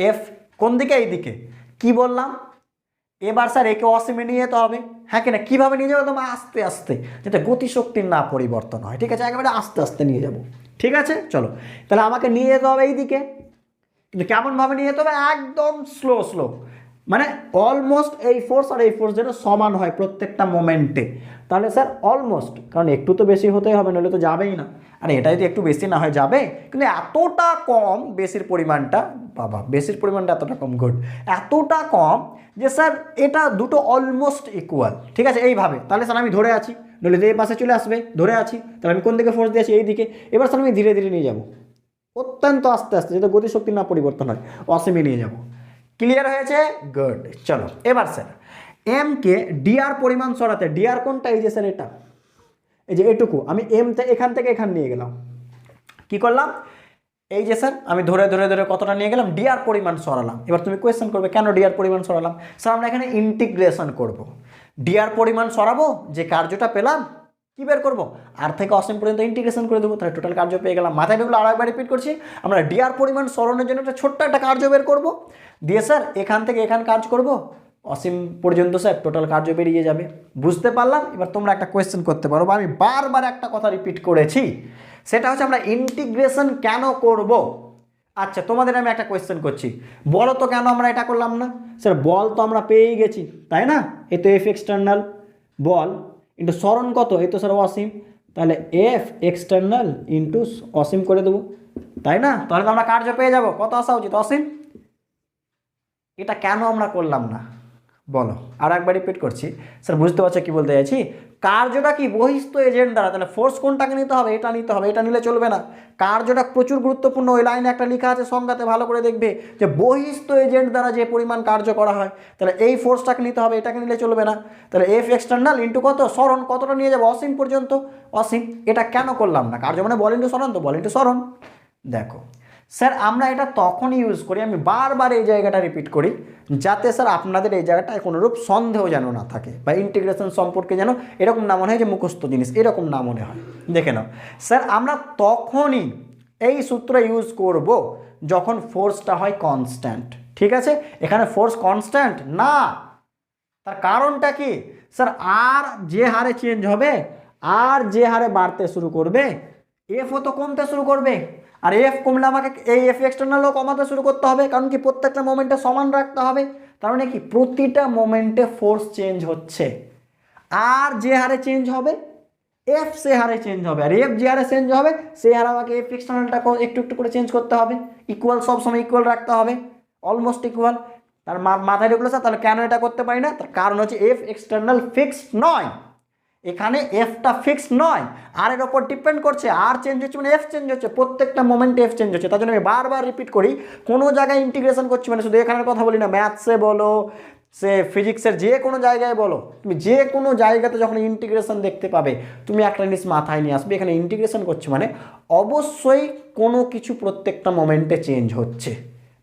এফ কোন দিকে, এই দিকে, কি বললাম। এবার স্যার একে অসীমে নিয়ে যেতে হবে, হ্যাঁ কিনা, কীভাবে নিয়ে যাবো, তোমার আস্তে আস্তে, যাতে গতিশক্তির না পরিবর্তন হয়, ঠিক আছে, একেবারে আস্তে আস্তে নিয়ে যাব, ঠিক আছে। চলো তাহলে আমাকে নিয়ে যেতে হবে এই দিকে, কিন্তু কেমনভাবে নিয়ে যেতে হবে, একদম স্লো, মানে অলমোস্ট এই ফোর্স আর এই ফোর্স যেন সমান হয় প্রত্যেকটা মোমেন্টে, তাহলে স্যার অলমোস্ট, কারণ একটু তো বেশি হতেই হবে, নাহলে তো যাবেই না, আর এটা যদি একটু বেশি না হয় যাবে, কিন্তু এতটা কম বেশির পরিমাণটা, বাবা বেশির পরিমাণটা এতটা কম, গুড, এতটা কম যে স্যার এটা দুটো অলমোস্ট ইকুয়াল, ঠিক আছে, এইভাবে। তাহলে স্যার আমি ধরে আছি, নইলে এই পাশে চলে আসবে, ধরে আছি, তাহলে আমি কোন দিকে ফোর্স দিয়েছি, এই দিকে। এবার স্যার আমি ধীরে ধীরে নিয়ে যাবো, অত্যন্ত আস্তে আস্তে, যাতে গতিশক্তি না পরিবর্তন হয়, অসীমে নিয়ে যাব। ক্লিয়ার হয়েছে, গুড। চলো এবার স্যার এমকে ডিআর পরিমাণ সরাতে, ডিআর কোনটা, এই যে স্যার এটা, এই যে এটুকু আমি এমতে এখান থেকে এখান নিয়ে গেলাম, কি করলাম, এই যে স্যার আমি ধরে ধরে ধরে কতটা নিয়ে গেলাম, ডিআর পরিমাণ সরালাম। এবার তুমি কোয়েশ্চেন করবে কেন ডিআর পরিমাণ সরালাম? স্যার আমরা এখানে ইন্টিগ্রেশন করব, ডিআর পরিমাণ সরাবো, যে কার্যটা পেলাম কি বের করবো, আর থেকে অসীম পর্যন্ত ইন্টিগ্রেশন করে দেবো, তাহলে টোটাল কার্য পেয়ে গেলাম। মাথায় ঢুকলো? আরেকবার রিপিট করছি, আমরা ডিআর পরিমাণ সরানোর জন্য একটা ছোট্ট একটা কার্য বের করব, দিয়ে স্যার এখান থেকে এখান কাজ করব, অসীম পর্যন্ত স্যার টোটাল কার্য বেরিয়ে যাবে। বুঝতে পারলাম? এবার তোমরা একটা কোয়েশ্চেন করতে পারো, বা আমি বারবার একটা কথা রিপিট করেছি, সেটা হচ্ছে আমরা ইন্টিগ্রেশন কেন করব। আচ্ছা তোমাদের আমি একটা কোয়েশ্চেন করছি, বলো তো কেন আমরা এটা করলাম না? স্যার বল তো আমরা পেয়েই গেছি, তাই না? এই তো এফ এক্সটার্নাল বল ইন্টু সরণ কত, এই তো স্যার অসীম, তাহলে এফ এক্সটার্নাল ইন্টু অসীম করে দেবো, তাই না? তাহলে তো আমরা কার্য পেয়ে যাব, কত আসা উচিত, অসীম। এটা কেন আমরা করলাম না বলো? আর একবার রিপিট করছি, স্যার বুঝতে পারছো কি বলতে চাইছি? কার্যটা কি বহিস্থ এজেন্ট দ্বারা, তাহলে ফোর্স কোনটাকে নিতে হবে, এটা নিতে হবে, এটা নিলে চলবে না। কার্যটা প্রচুর গুরুত্বপূর্ণ, ওই লাইনে একটা লেখা আছে সংজ্ঞাতে, ভালো করে দেখবে যে বহিস্থ এজেন্ট দ্বারা যে পরিমাণ কার্য করা হয়, তাহলে এই ফোর্সটাকে নিতে হবে, এটাকে নিলে চলবে না। তাহলে এফ এক্সটার্নাল ইন্টু কত, সরণ কতটা নিয়ে যাবো, অসীম পর্যন্ত, অসীম। এটা কেন করলাম না? কার্য মানে বল ইন্টু সরণ, তো বল ইন্টু সরণ। দেখো স্যার আমরা এটা তখনই ইউজ করি, আমি বারবার এই জায়গাটা রিপিট করি, যাতে স্যার আপনাদের এই জায়গাটায় কোনোরূপ সন্দেহ যেন না থাকে, বা ইন্টিগ্রেশন সম্পর্কে যেন এরকম না মনে হয় যে মুখস্থ জিনিস, এরকম না মনে হয়। দেখে নাও স্যার, আমরা তখনই এই সূত্র ইউজ করব যখন ফোর্সটা হয় কনস্ট্যান্ট। ঠিক আছে, এখানে ফোর্স কনস্ট্যান্ট না, তার কারণটা কি? স্যার আর যে হারে চেঞ্জ হবে, আর যে হারে বাড়তে শুরু করবে, এফও তো কমতে শুরু করবে, আর এফ কমলে আমাকে এই এফ এক্সটার্নালও কমাতে শুরু করতে হবে, কারণ কি প্রত্যেকটা মোমেন্টে সমান রাখতে হবে। তার মানে কি প্রতিটা মোমেন্টে ফোর্স চেঞ্জ হচ্ছে, আর যে হারে চেঞ্জ হবে এফ সে হারে চেঞ্জ হবে, আর এফ যে হারে চেঞ্জ হবে সে হারে আমাকে এফ এক্সটার্নালটা একটু একটু করে চেঞ্জ করতে হবে, ইকুয়াল সবসময় ইকুয়াল রাখতে হবে, অলমোস্ট ইকুয়াল। তার মাথায় ঢুকলো স্যার তাহলে কেন এটা করতে পারি না? তার কারণ হচ্ছে এফ এক্সটার্নাল ফিক্সড নয়, এখানে এফটা ফিক্সড নয়, আর এর ওপর ডিপেন্ড করছে, আর চেঞ্জ হচ্ছে মানে এফ চেঞ্জ হচ্ছে, প্রত্যেকটা মোমেন্টে এফ চেঞ্জ হচ্ছে। তার জন্য আমি বারবার রিপিট করি, কোনো জায়গায় ইন্টিগ্রেশন করছি মানে শুধু এখানের কথা বলি না, ম্যাথসে বলো, সে ফিজিক্সের যে কোনো জায়গায় বলো, তুমি যে কোনো জায়গাতে যখন ইন্টিগ্রেশন দেখতে পাবে, তুমি একটা জিনিস মাথায় নিয়ে আসবে, এখানে ইন্টিগ্রেশন করছি মানে অবশ্যই কোনো কিছু প্রত্যেকটা মোমেন্টে চেঞ্জ হচ্ছে,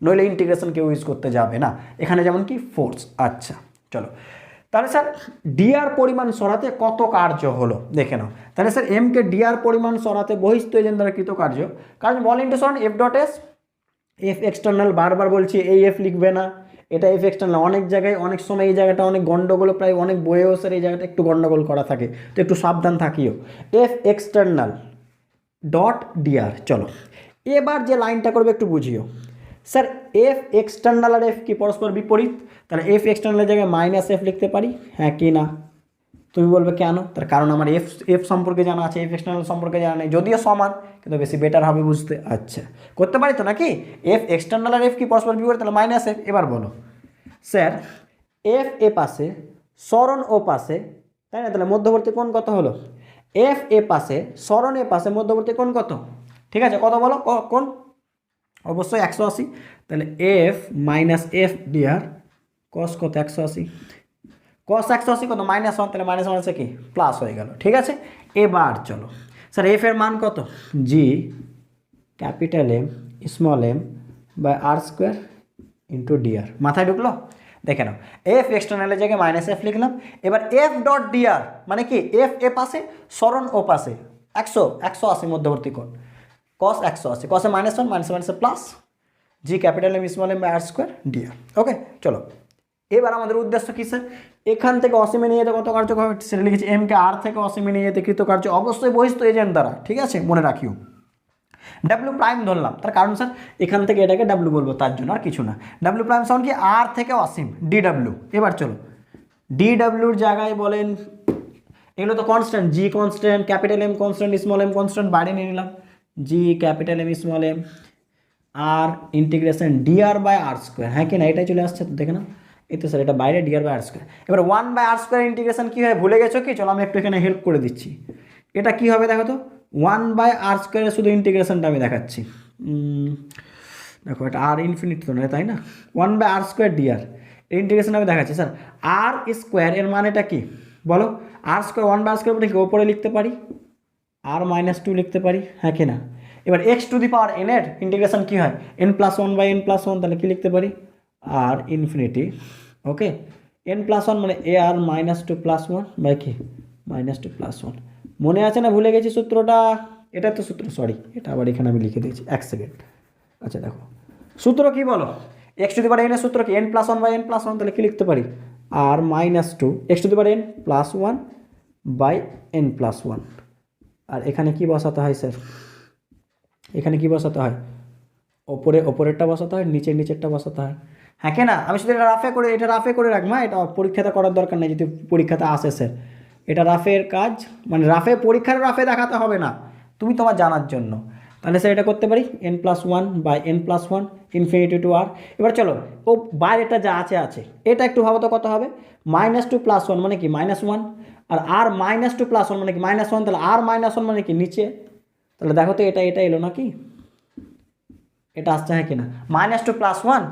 নইলে ইন্টিগ্রেশন কেউ ইউজ করতে যাবে না। এখানে যেমন কি ফোর্স। আচ্ছা চলো, তাহলে স্যার ডিআর পরিমাণ সরাতে কত কার্য হলো দেখে নাও। তাহলে স্যার এমকে ডিআর পরিমাণ সরাতে বহিস্থ এজেন্ট দ্বারা কৃত কার্য, কারণ বল ইন্টু সরণ F dot S, F external বারবার বলছি, এই এফ লিখবে না, এটা এফ এক্সটার্নাল। অনেক জায়গায় অনেক সময় এই জায়গাটা অনেক গন্ডগোল, প্রায় অনেক বইয়েও স্যার এই জায়গাটা একটু গন্ডগোল করা থাকে, তো একটু সাবধান থাকিও। F external dot DR. চলো এবার যে লাইনটা করবে একটু বুঝিও। স্যার এফ এক্সটার্নাল আর এফ কি পরস্পর বিপরীত? তাহলে এফ এক্সটার্নালের জায়গায় মাইনাস এফ লিখতে পারি, হ্যাঁ কি না? তুমি বলবে কেন? তার কারণ আমার এফ এফ সম্পর্কে জানা আছে, এফ এক্সটার্নাল সম্পর্কে জানা নেই, যদিও সমান কিন্তু বেশি বেটার হবে বুঝতে। আচ্ছা করতে পারি তো নাকি? এফ এক্সটার্নাল আর এফ কি পরস্পর বিপরীত, তাহলে মাইনাস এফ। এবার বলো স্যার এফ এ পাশে, সরণ ও পাশে, তাই না? তাহলে মধ্যবর্তী কোণ কত হলো? এফ এ পাশে, সরণ এ পাশে, মধ্যবর্তী কোণ কত? ঠিক আছে, কত বলো কোণ? অবশ্যই 180। তাহলে এফ মাইনাস এফ ডিআর কস কত, 180, কস 180 কত, -1, তাহলে -1 আছে কি প্লাস হয়ে গেল। ঠিক আছে, এবার চলো স্যার এফ এর মান কত? G capital M small M by R square into DR. মাথায় ঢুকলো? দেখে নাও, এফ এক্সটার্নালের জায়গায় মাইনাস এফ লিখলাম, এবার এফ ডট ডিআর মানে কি এফ এ পাশে, সরণ ও পাশে, 180 মধ্যবর্তী কোণ, কস 180, কসে -1, -1 plus G capital M small M by R square D R. Okay চলো, এবার আমাদের উদ্দেশ্য কী স্যার? এখান থেকে অসীমে নিয়ে যেতে কত কার্য হবে সেটা লিখেছি, এমকে আর থেকে অসীমে নিয়ে যেতে কৃত কার্য অবশ্যই বহিস্থ এজেন্ট দ্বারা। ঠিক আছে, মনে রাখিও। ডাব্লিউ প্রাইম ধরলাম, তার কারণ স্যার এখান থেকে এটাকে ডাব্লিউ বলবো, তার জন্য আর কিছু না। ডাব্লিউ প্রাইম সমান কি আর থেকে অসীম, ডি ডাব্লিউ। এবার চলো ডি ডাব্লিউর জায়গায় বলেন, এগুলো তো constant, G constant, capital M constant, small M constant, বাইরে নিয়ে নিলাম, G capital M small M R integration D R by R square, হ্যাঁ কি না? এটাই চলে আসছে তো, দেখে না? এই তো স্যার এটা বাইরে ডিআর বাই আর স্কোয়ার। এবার 1/r² ইন্টিগ্রেশন কী হয় ভুলে গেছো কি? চলো আমি একটু এখানে হেল্প করে দিচ্ছি। এটা কি হবে দেখো তো, 1/r² শুধু ইন্টিগ্রেশনটা আমি দেখাচ্ছি। দেখো এটা আর ইনফিনিট তো নয়, তাই না? 1/r² ডিআর, ইন্টিগ্রেশন আমি দেখাচ্ছি স্যার। আর স্কোয়ার এর মানেটা কি বলো? আর স্কোয়ার 1/স্কোয়ার মানে কি ওপরে লিখতে পারি, আর -2 লিখতে পারি, হ্যাঁ কি না? এবার x to the power n এর ইন্টিগ্রেশন কি হয়? n+1/n+1, তাহলে কি লিখতে পারি? আর ইনফিনিটি, ওকে, n+1 মানে a আর -2 +1 বাই কি -2 + 1। মনে আছে না ভুলে গেছি সূত্রটা? এটা তো সূত্র, সরি এটা আবার এখানে আমি লিখে দিয়েছি, এক সেকেন্ড। আচ্ছা দেখো সূত্র কি বলো? x to the power n এর সূত্র কি? n+1/n+1, তাহলে কি লিখতে পারি? আর -2 x to the power n+1/n+1। আর এখানে কি বসাতে হয় স্যার? এখানে কি বসাতে হয়? ওপরেরটা বসাতে হয়, নিচেরটা বসাতে হয়, হ্যাঁ কি না? আমি শুধু এটা রাফে করে রাখবো, এটা পরীক্ষাতে করার দরকার নেই, যদি পরীক্ষাতে আসে স্যার। এটা রাফের কাজ, মানে পরীক্ষার রাফে দেখাতে হবে না, তুমি তোমার জানার জন্য। তাহলে স্যার এটা করতে পারি n+1/n+1 ইনফিনিটি টু আর। এবার চলো ও বাইরেটা যা আছে এটা একটু ভাবো তো কত হবে? -2 + 1 মানে কি -1, আর -2 + 1 মানে কি -1, তাহলে আর -1 মানে কি নিচে। তাহলে দেখো তো এটা এলো নাকি? এটা আসছে হ্যাঁ কিনা? -2 + 1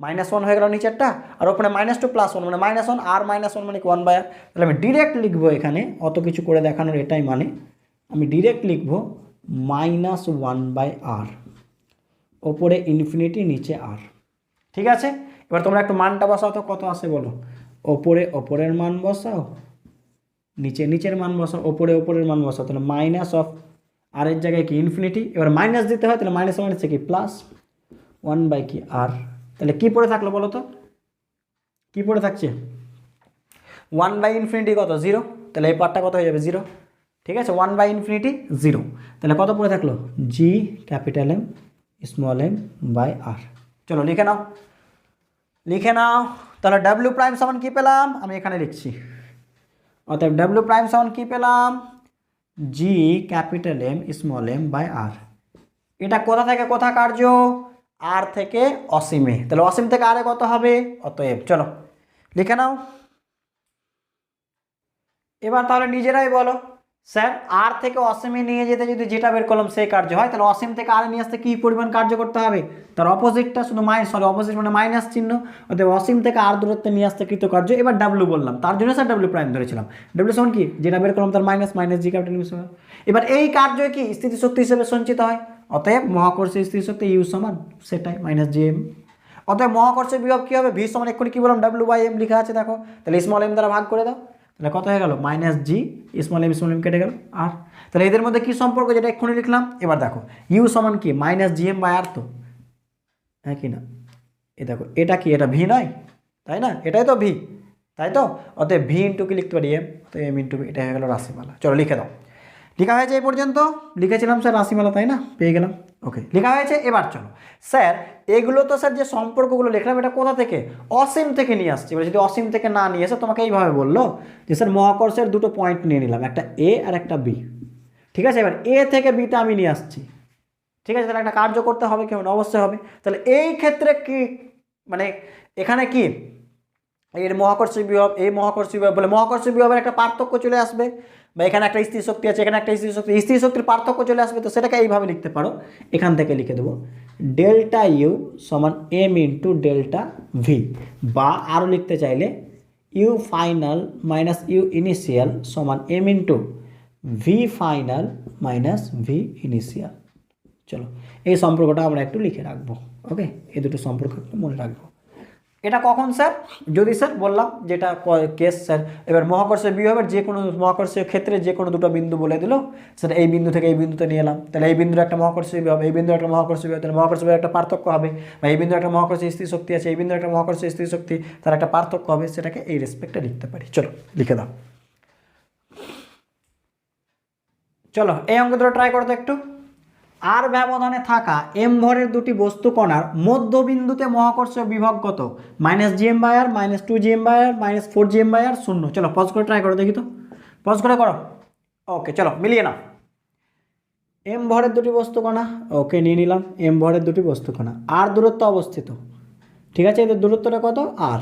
-1 হয়ে গেল নিচেরটা, আর ওখানে -2 + 1 মানে -1, আর -1 মানে কি 1/r। তাহলে আমি ডিরেক্ট লিখবো এখানে, অত কিছু করে দেখানোর এটাই মানে, আমি ডিরেক্ট লিখবো -1/r, ওপরে ইনফিনিটি নিচে আর। ঠিক আছে, এবার তোমরা একটু মানটা বসাও তো, কত আসে বলো? ওপরের মান বসাও, নিচের মান বসাও, ওপরের মান বসাও, তাহলে মাইনাস অফ আর এর জায়গায় কি ইনফিনিটি, এবার মাইনাস দিতে হয়, তাহলে মাইনাস মাইনাসে কি প্লাস 1 কি আর। তাহলে কি পড়ে থাকলো বলো তো? কি পড়ে থাকছে? 1/∞ কত? 0, তাহলে এই পার্টটা কত হয়ে যাবে? 0। ঠিক আছে, 1/∞ 0, তাহলে কত পড়ে থাকলো? G(m)r। চলো লিখে নাও। তাহলে W প্রাইম সমান কি পেলাম? আমি এখানে লিখছি, অতএব W প্রাইম সমান কি পেলাম? G(m)r। এটা কোথা থেকে কোথা কার্য? আর থেকে অসীমে, তাহলে অসীম থেকে আরে কত হবে? অতএব চলো লিখে নাও। এবার তাহলে নিজেরাই বলো স্যার, আর থেকে অসীমে নিয়ে যেতে যদি যেটা বের করলাম সেই কার্য হয়, তাহলে অসীম থেকে আরে নিয়ে আসতে কি পরিমাণ কার্য করতে হবে? তার অপোজিটটা, শুধু অপোজিট মানে মাইনাস চিহ্ন, অতএব অসীম থেকে আর দূরত্বে নিয়ে আসতে কৃত কার্য। এবার W বললাম, তার জন্য স্যার W প্রাইম ধরেছিলাম। W সমান কি? যেটা বের করলাম তার মাইনাস G ক্যাপিটাল। এবার এই কার্য কি স্থিতিশক্তি হিসেবে সঞ্চিত হয়, অতএব মহাকর্ষীয় স্থিতিশক্তি U সমান সেটাই -Gm। অতএব মহাকর্ষীয় বিভব কি হবে? V সমান এক্ষুনি কি বললাম? W/m লেখা আছে দেখো, তাহলে m দ্বারা ভাগ করে দাও, তাহলে কত হয়ে গেল? -G, m কেটে গেল আর। তাহলে এদের মধ্যে কি সম্পর্ক, যেটা এক্ষুনি লিখলাম। এবার দেখো U সমান কি? -Gm/r, তো হ্যাঁ কি না? এ দেখো এটা কি? এটা V নয়, তাই না? এটাই তো V, তাই তো? অতএব V ইন্টু কি লিখতে পারি? M, তো M ইন্টু V, এটা হয়ে গেল রাশিমালা। চলো লিখে দাও। লেখা হয়েছে এই পর্যন্ত? লিখেছিলাম স্যার রাশিমালা, তাই না? পেয়ে গেলাম, ওকে লেখা হয়েছে। এবার চলো স্যার, এগুলো তো স্যার যে সম্পর্কগুলো লিখলাম এটা কোথা থেকে? অসীম থেকে নিয়ে আসছি। এবার যদি অসীম থেকে না নিয়ে এসে তোমাকে এইভাবে বললো যে স্যার মহাকর্ষের দুটো পয়েন্ট নিয়ে নিলাম, একটা A আর একটা B, ঠিক আছে? এবার A থেকে B তে আমি নিয়ে আসছি, ঠিক আছে? তাহলে একটা কার্য করতে হবে, কেমন? অবশ্যই হবে। তাহলে এই ক্ষেত্রে কি মানে এখানে কি এর মহাকর্ষীয় বিভব, এই মহাকর্ষীয় বিভব বলে মহাকর্ষীয় বিভবের একটা পার্থক্য চলে আসবে, বা এখানে একটা স্থির শক্তি আছে, এখানে একটা স্থির শক্তির পার্থক্য চলে আসবে। তো সেটাকে এইভাবে লিখতে পারো, এখান থেকে লিখে দেবো ΔU সমান M ইন্টু ΔV, বা আরও লিখতে চাইলে U final minus U initial সমান M into V final minus V initial. চলো এই সম্পর্কটা আমরা একটু লিখে রাখবো, ওকে? এই দুটো সম্পর্ক একটু মনে রাখবো। এটা কখন স্যার? যদি স্যার বললাম যেটা কেস স্যার, এবার মহাকর্ষীয় বিভবের যে কোনো মহাকর্ষীয় ক্ষেত্রে যে কোনো দুটো বিন্দু বলে দিল, স্যার এই বিন্দু থেকে এই বিন্দুতে নিয়ে এলাম, তাহলে এই বিন্দুর একটা মহাকর্ষীয় বিভব, এই বিন্দুর একটা মহাকর্ষীয় বিভব, তাহলে মহাকর্ষীয় বিভবের একটা পার্থক্য হবে, বা এই বিন্দুর একটা মহাকর্ষীয় স্থির শক্তি আছে, এই বিন্দুর একটা মহাকর্ষীয় স্থির শক্তি, তার একটা পার্থক্য হবে, সেটাকে এই রেসপেক্টে লিখতে পারি। চলো লিখে দাও। চলো এই অঙ্ক দুটো ট্রাই করো তো একটু। আর ব্যবধানে থাকা m ভরের দুটি বস্তু কণার মধ্যবিন্দুতে মহাকর্ষীয় বিভব কত? -Gm/r, -2Gm/r, -4Gm/r, 0। চলো পজ করে ট্রাই করো দেখি তো, পজ করে করো। ওকে চলো মিলিয়ে নাও। m ভরের দুটি বস্তু কণা, ওকে নিয়ে নিলাম m ভরের দুটি বস্তু কণা, আর দূরত্ব অবস্থিত, ঠিক আছে? এদের দূরত্বটা কত? আর।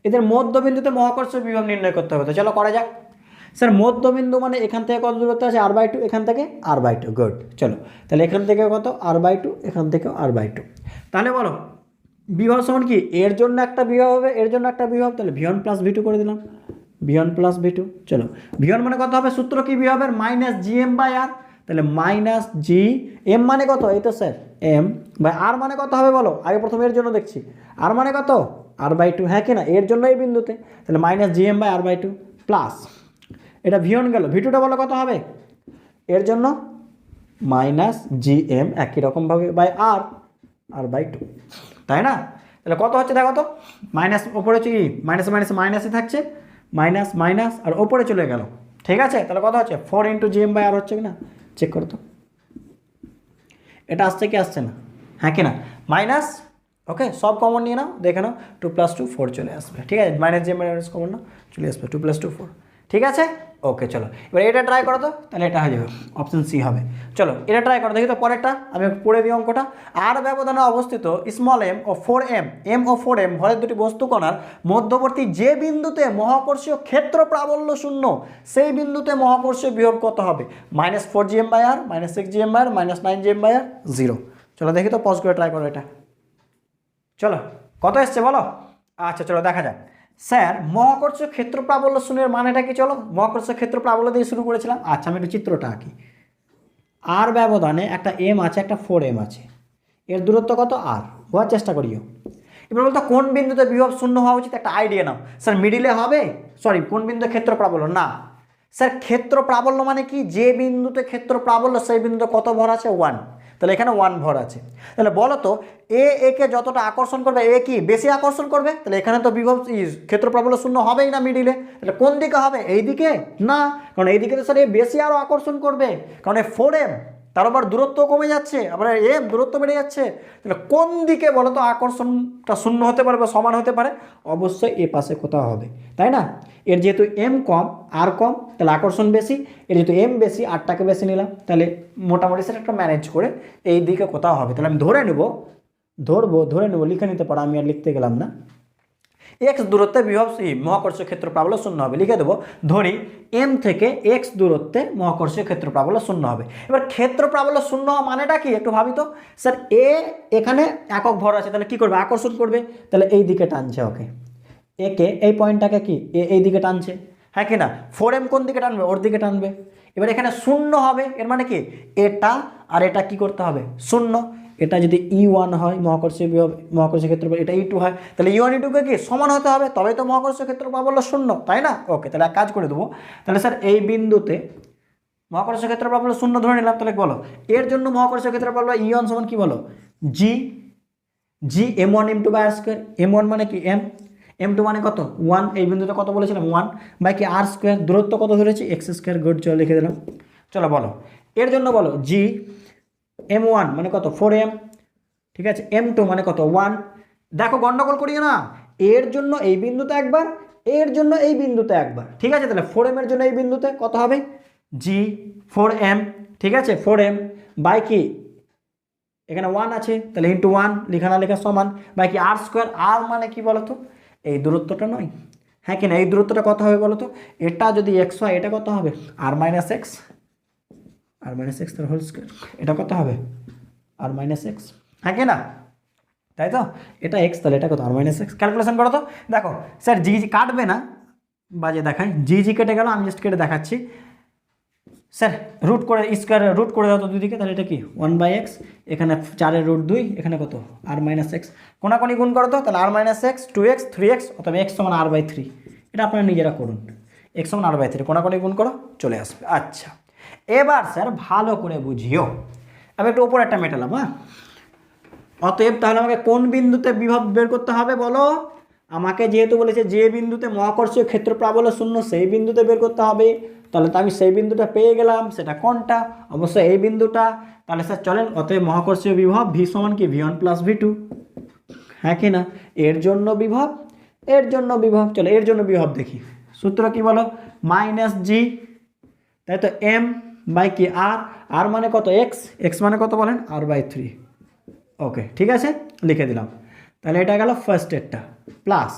এদের মধ্যবিন্দুতে মহাকর্ষীয় বিভব নির্ণয় করতে হবে, তো চলো করা যাক। স্যার মধ্যবিন্দু মানে এখান থেকে কত দূরত্ব আছে? r/2, এখান থেকে r/2, গুড। চলো তাহলে এখান থেকে কত? r/2, এখান থেকে r/2। তাহলে বলো বিভব সমান কি এর জন্য একটা বিভব হবে, এর জন্য একটা বিভব, তাহলে V one plus V two করে দিলাম, V one plus V two. চলো ভি ওয়ান মানে কত হবে, সূত্র কি বিভবের minus G M by R, তাহলে মাইনাস জি এম মানে কত, এই তো স্যার এম বাই আর মানে কত হবে বলো, আগে প্রথমে এর জন্য দেখছি, আর মানে কত আর বাই টু, হ্যাঁ কি না, এর জন্য এই বিন্দুতে, তাহলে minus G M by R by two plus এটা ভি ওয়ান গেল, ভি টুটা বলো কত হবে, এর জন্য মাইনাস জি এম একই রকমভাবে by R, R by two, তাই না? তাহলে কত হচ্ছে দেখো তো, মাইনাস ওপরে হচ্ছে কি মাইনাস মাইনাস মাইনাসই থাকছে, মাইনাস মাইনাস আর ওপরে চলে গেল, ঠিক আছে? তাহলে কত হচ্ছে 4 ইন্টু জি এম বাই আর হচ্ছে কি না, চেক করো তো এটা আসছে কি আসছে না, হ্যাঁ কি না, মাইনাস, ওকে সব কমন নিয়ে নাও, দেখে নাও 2 + 2 4 চলে আসবে, ঠিক আছে? Minus G M minus common নাও, চলে আসবে 2 + 2 4, ঠিক আছে? ওকে চলো এবার এটা ট্রাই করো তো, তাহলে এটা হয়ে যাবে অপশন সি হবে। চলো এটা ট্রাই করো দেখি তো পরেরটা, আমি পড়ে দিই অঙ্কটা। আর ব্যবধানে অবস্থিত স্মল এম ও 4m, এম ও 4m ভরের দুটি বস্তু কণার মধ্যবর্তী যে বিন্দুতে মহাকর্ষীয় ক্ষেত্র প্রাবল্য শূন্য, সেই বিন্দুতে মহাকর্ষীয় বিভব কত হবে, -4 GM by R, -6 GM by R, -9 GM by R 0। চলো দেখি তো পজ করে ট্রাই করো এটা। চলো কত এসছে বলো। আচ্ছা চলো দেখা যাক। স্যার মহাকর্ষীয় ক্ষেত্র প্রাবল্য শূন্যের মানেটা কি, চলো মহাকর্ষীয় ক্ষেত্র প্রাবল্য দিয়ে শুরু করেছিলাম। আচ্ছা আমি একটু চিত্রটা আঁকি। আর ব্যবধানে একটা এম আছে, একটা 4m আছে, এর দূরত্ব কত আর, বোঝার চেষ্টা করিও। এবার বলতো কোন বিন্দুতে বিভব শূন্য হওয়া উচিত, একটা আইডিয়া নাও। স্যার মিডিলে হবে, সরি কোন বিন্দুতে ক্ষেত্র প্রাবল্য না, স্যার ক্ষেত্র প্রাবল্য মানে কি, যে বিন্দুতে ক্ষেত্র প্রাবল্য সেই বিন্দুতে কত ভর আছে 1, তাহলে এখানে 1 ভর আছে। তাহলে বলো তো একে যতটা আকর্ষণ করবে এ কি বেশি আকর্ষণ করবে, তাহলে এখানে তো বিভব ক্ষেত্র প্রাবল্য শূন্য হবেই না মিডিলে, তাহলে কোন দিকে হবে, এই দিকে না, কারণ এই দিকে তো স্যার এ বেশি আরও আকর্ষণ করবে, কারণ এ 4m, তার আবার দূরত্ব কমে যাচ্ছে, আবার এম দূরত্ব বেড়ে যাচ্ছে, তাহলে কোন দিকে বলো তো আকর্ষণটা শূন্য হতে পারে বা সমান হতে পারে, অবশ্যই এ পাশে কোথাও হবে, তাই না? এর যেহেতু এম কম আর কম, তাহলে আকর্ষণ বেশি, এর যেহেতু এম বেশি আরটাকে বেশি নিলাম, তাহলে মোটামুটি সেটা একটা ম্যানেজ করে এই দিকে কোথাও হবে। তাহলে আমি ধরে নেব, লিখে নিতে পারো, আমি আর লিখতে গেলাম না। এক্স দূরত্বে বিভব মহাকর্ষীয় ক্ষেত্র প্রাবল্য শূন্য হবে, লিখে দেবো, ধরি এম থেকে এক্স দূরত্বে মহাকর্ষীয় ক্ষেত্র প্রাবল্য শূন্য হবে। এবার ক্ষেত্র প্রাবল্য শূন্য হওয়া মানেটা কি একটু ভাবি তো। স্যার এ এখানে একক ভর আছে, তাহলে কি করবে, আকর্ষণ করবে, তাহলে এই দিকে টানছে, ওকে একে এই পয়েন্টটাকে কি এই দিকে টানছে, হ্যাঁ কি না, 4m কোন দিকে টানবে, ওর দিকে টানবে। এবার এখানে শূন্য হবে, এর মানে কি এটা আর এটা কি করতে হবে শূন্য, এটা যদি E1 হয় মহাকর্ষীয় বিভব মহাকর্ষীয় ক্ষেত্র, এটা E2 হয়, তাহলে E1 E2কে কি সমান হতে হবে, তবেই তো মহাকর্ষীয় ক্ষেত্র প্রাবল্য শূন্য, তাই না? ওকে তাহলে এক কাজ করে দেবো, তাহলে স্যার এই বিন্দুতে মহাকর্ষীয় ক্ষেত্র প্রাবল্য শূন্য ধরে নিলাম, তাহলে বলো এর জন্য মহাকর্ষীয় ক্ষেত্র প্রাবল্য E1 সমান কি বলো, জি m1 m2 by R square, m1 মানে কি m2 মানে কত 1, এই বিন্দুতে কত বলেছিলাম 1 বাই কি আর স্কোয়ার, দূরত্ব কত ধরেছি x স্কোয়ার, গুড চলো লিখে দিলাম। চলো বলো এর জন্য বলো জি m1 মানে কত 4m, ঠিক আছে, m2 মানে কত 1, দেখো গন্ডগোল করিও না, এর জন্য এই বিন্দুতে একবার, এর জন্য এই বিন্দুতে একবার, ঠিক আছে? তাহলে 4m এর জন্য এই বিন্দুতে কত হবে জি 4m, ঠিক আছে 4m বাই কি এখানে 1 আছে, তাহলে ইন্টু 1 লেখা না লেখা সমান বাই কি আর স্কোয়ার, আর মানে কি বলো তো এই দূরত্বটা নয়, হ্যাঁ কি না, এই দূরত্বটা কত হবে বলো তো, এটা যদি এক্স হয় এটা কত হবে আর মাইনাস এক্স, তার হোল স্কোয়ার, এটা কত হবে আর মাইনাস এক্স, হ্যাঁ কি না, তাই তো এটা এক্স, তাহলে এটা কত আর মাইনাস এক্স, ক্যালকুলেশন করো তো। দেখো স্যার জি কাটবে না, বাজে দেখায়, জি কেটে গেল, আমি জাস্ট কেটে দেখাচ্ছি। স্যার রুট করে দাও তো দুদিকে, তাহলে এটা কি 1/x, এখানে 4-এর রুট 2, এখানে কত আর মাইনাস এক্স, কোনাকোনি গুণ করো তো, তাহলে আর মাইনাস এক্স 2x 3x, অথবা x সমান r/3, এটা আপনারা নিজেরা করুন, x সমান r/3 কোনাকোনি গুণ করো চলে আসবে। আচ্ছা এবার স্যার ভালো করে বুঝিও, আমি একটু ওপর একটা মেটালাম, হ্যাঁ অতএব তাহলে আমাকে কোন বিন্দুতে বিভব বের করতে হবে বলো, আমাকে যেহেতু বলেছে যে বিন্দুতে মহাকর্ষীয় ক্ষেত্র প্রাবল্য শূন্য সেই বিন্দুতে বের করতে হবে, তাহলে তো আমি সেই বিন্দুটা পেয়ে গেলাম, সেটা কোনটা, অবশ্যই এই বিন্দুটা। তাহলে স্যার চলেন অতএব মহাকর্ষীয় বিভব ভি সমান কি v1 প্লাস v2, হ্যাঁ কি না, এর জন্য বিভব, চলো এর জন্য বিভব দেখি, সূত্র কি বলো মাইনাস জি, তাই তো এম বাই কি আর মানে কত এক্স মানে কত বলেন r/3, ওকে ঠিক আছে লিখে দিলাম। তাহলে এটা গেল ফার্স্ট এরটা, প্লাস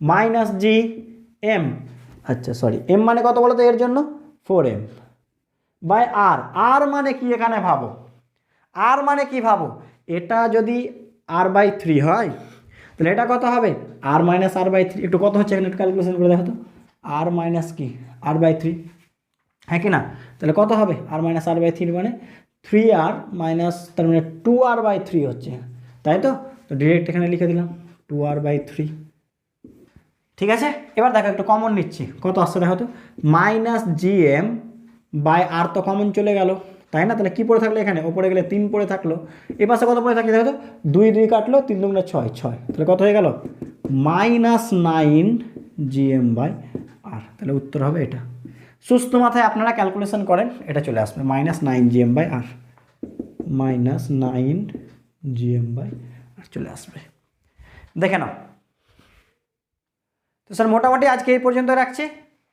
মাইনাস জি এম, আচ্ছা সরি এম মানে কত বলো তো এর জন্য 4m বাই আর মানে কি এখানে ভাবো, আর মানে কি ভাবো, এটা যদি r/3 হয় তাহলে এটা কত হবে আর মাইনাস আর বাই থ্রি। একটু কত হচ্ছে এখানে একটু ক্যালকুলেশন করে দেখো তো, আর মাইনাস কি আর বাই থ্রি, হ্যাঁ কি না? তাহলে কত হবে আর মাইনাস আর বাই থ্রি মানে থ্রি আর মাইনাস, তার মানে টু আর বাই থ্রি হচ্ছে, তাই তো? তো ডিরেক্ট এখানে লিখে দিলাম টু আর বাই থ্রি। ঠিক আছে, এবার দেখো একটু কমন নিচ্ছি, কত আসছে দেখো তো, মাইনাস জি এম বাই আর তো কমন চলে গেল, তাই না? তাহলে কী পড়ে থাকলো এখানে, ওপরে গেলে 3 পড়ে থাকলো, এ পাশে কত পড়ে থাকলে দেখো তো, 2 2 কাটলো, 3 2 6 6, তাহলে কত হয়ে গেল minus 9 G M by R. তাহলে উত্তর হবে এটা। সুস্থ মাথায় আপনারা ক্যালকুলেশন করেন, এটা চলে আসবে minus 9 G M by R, minus 9 G M by R চলে আসবে। দেখে নাও। তো স্যার মোটামুটি আজকে এই পর্যন্ত রাখছি।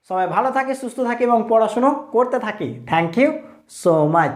সবাই ভালো থাকে, সুস্থ থাকে এবং পড়াশুনো করতে থাকি। Thank you so much.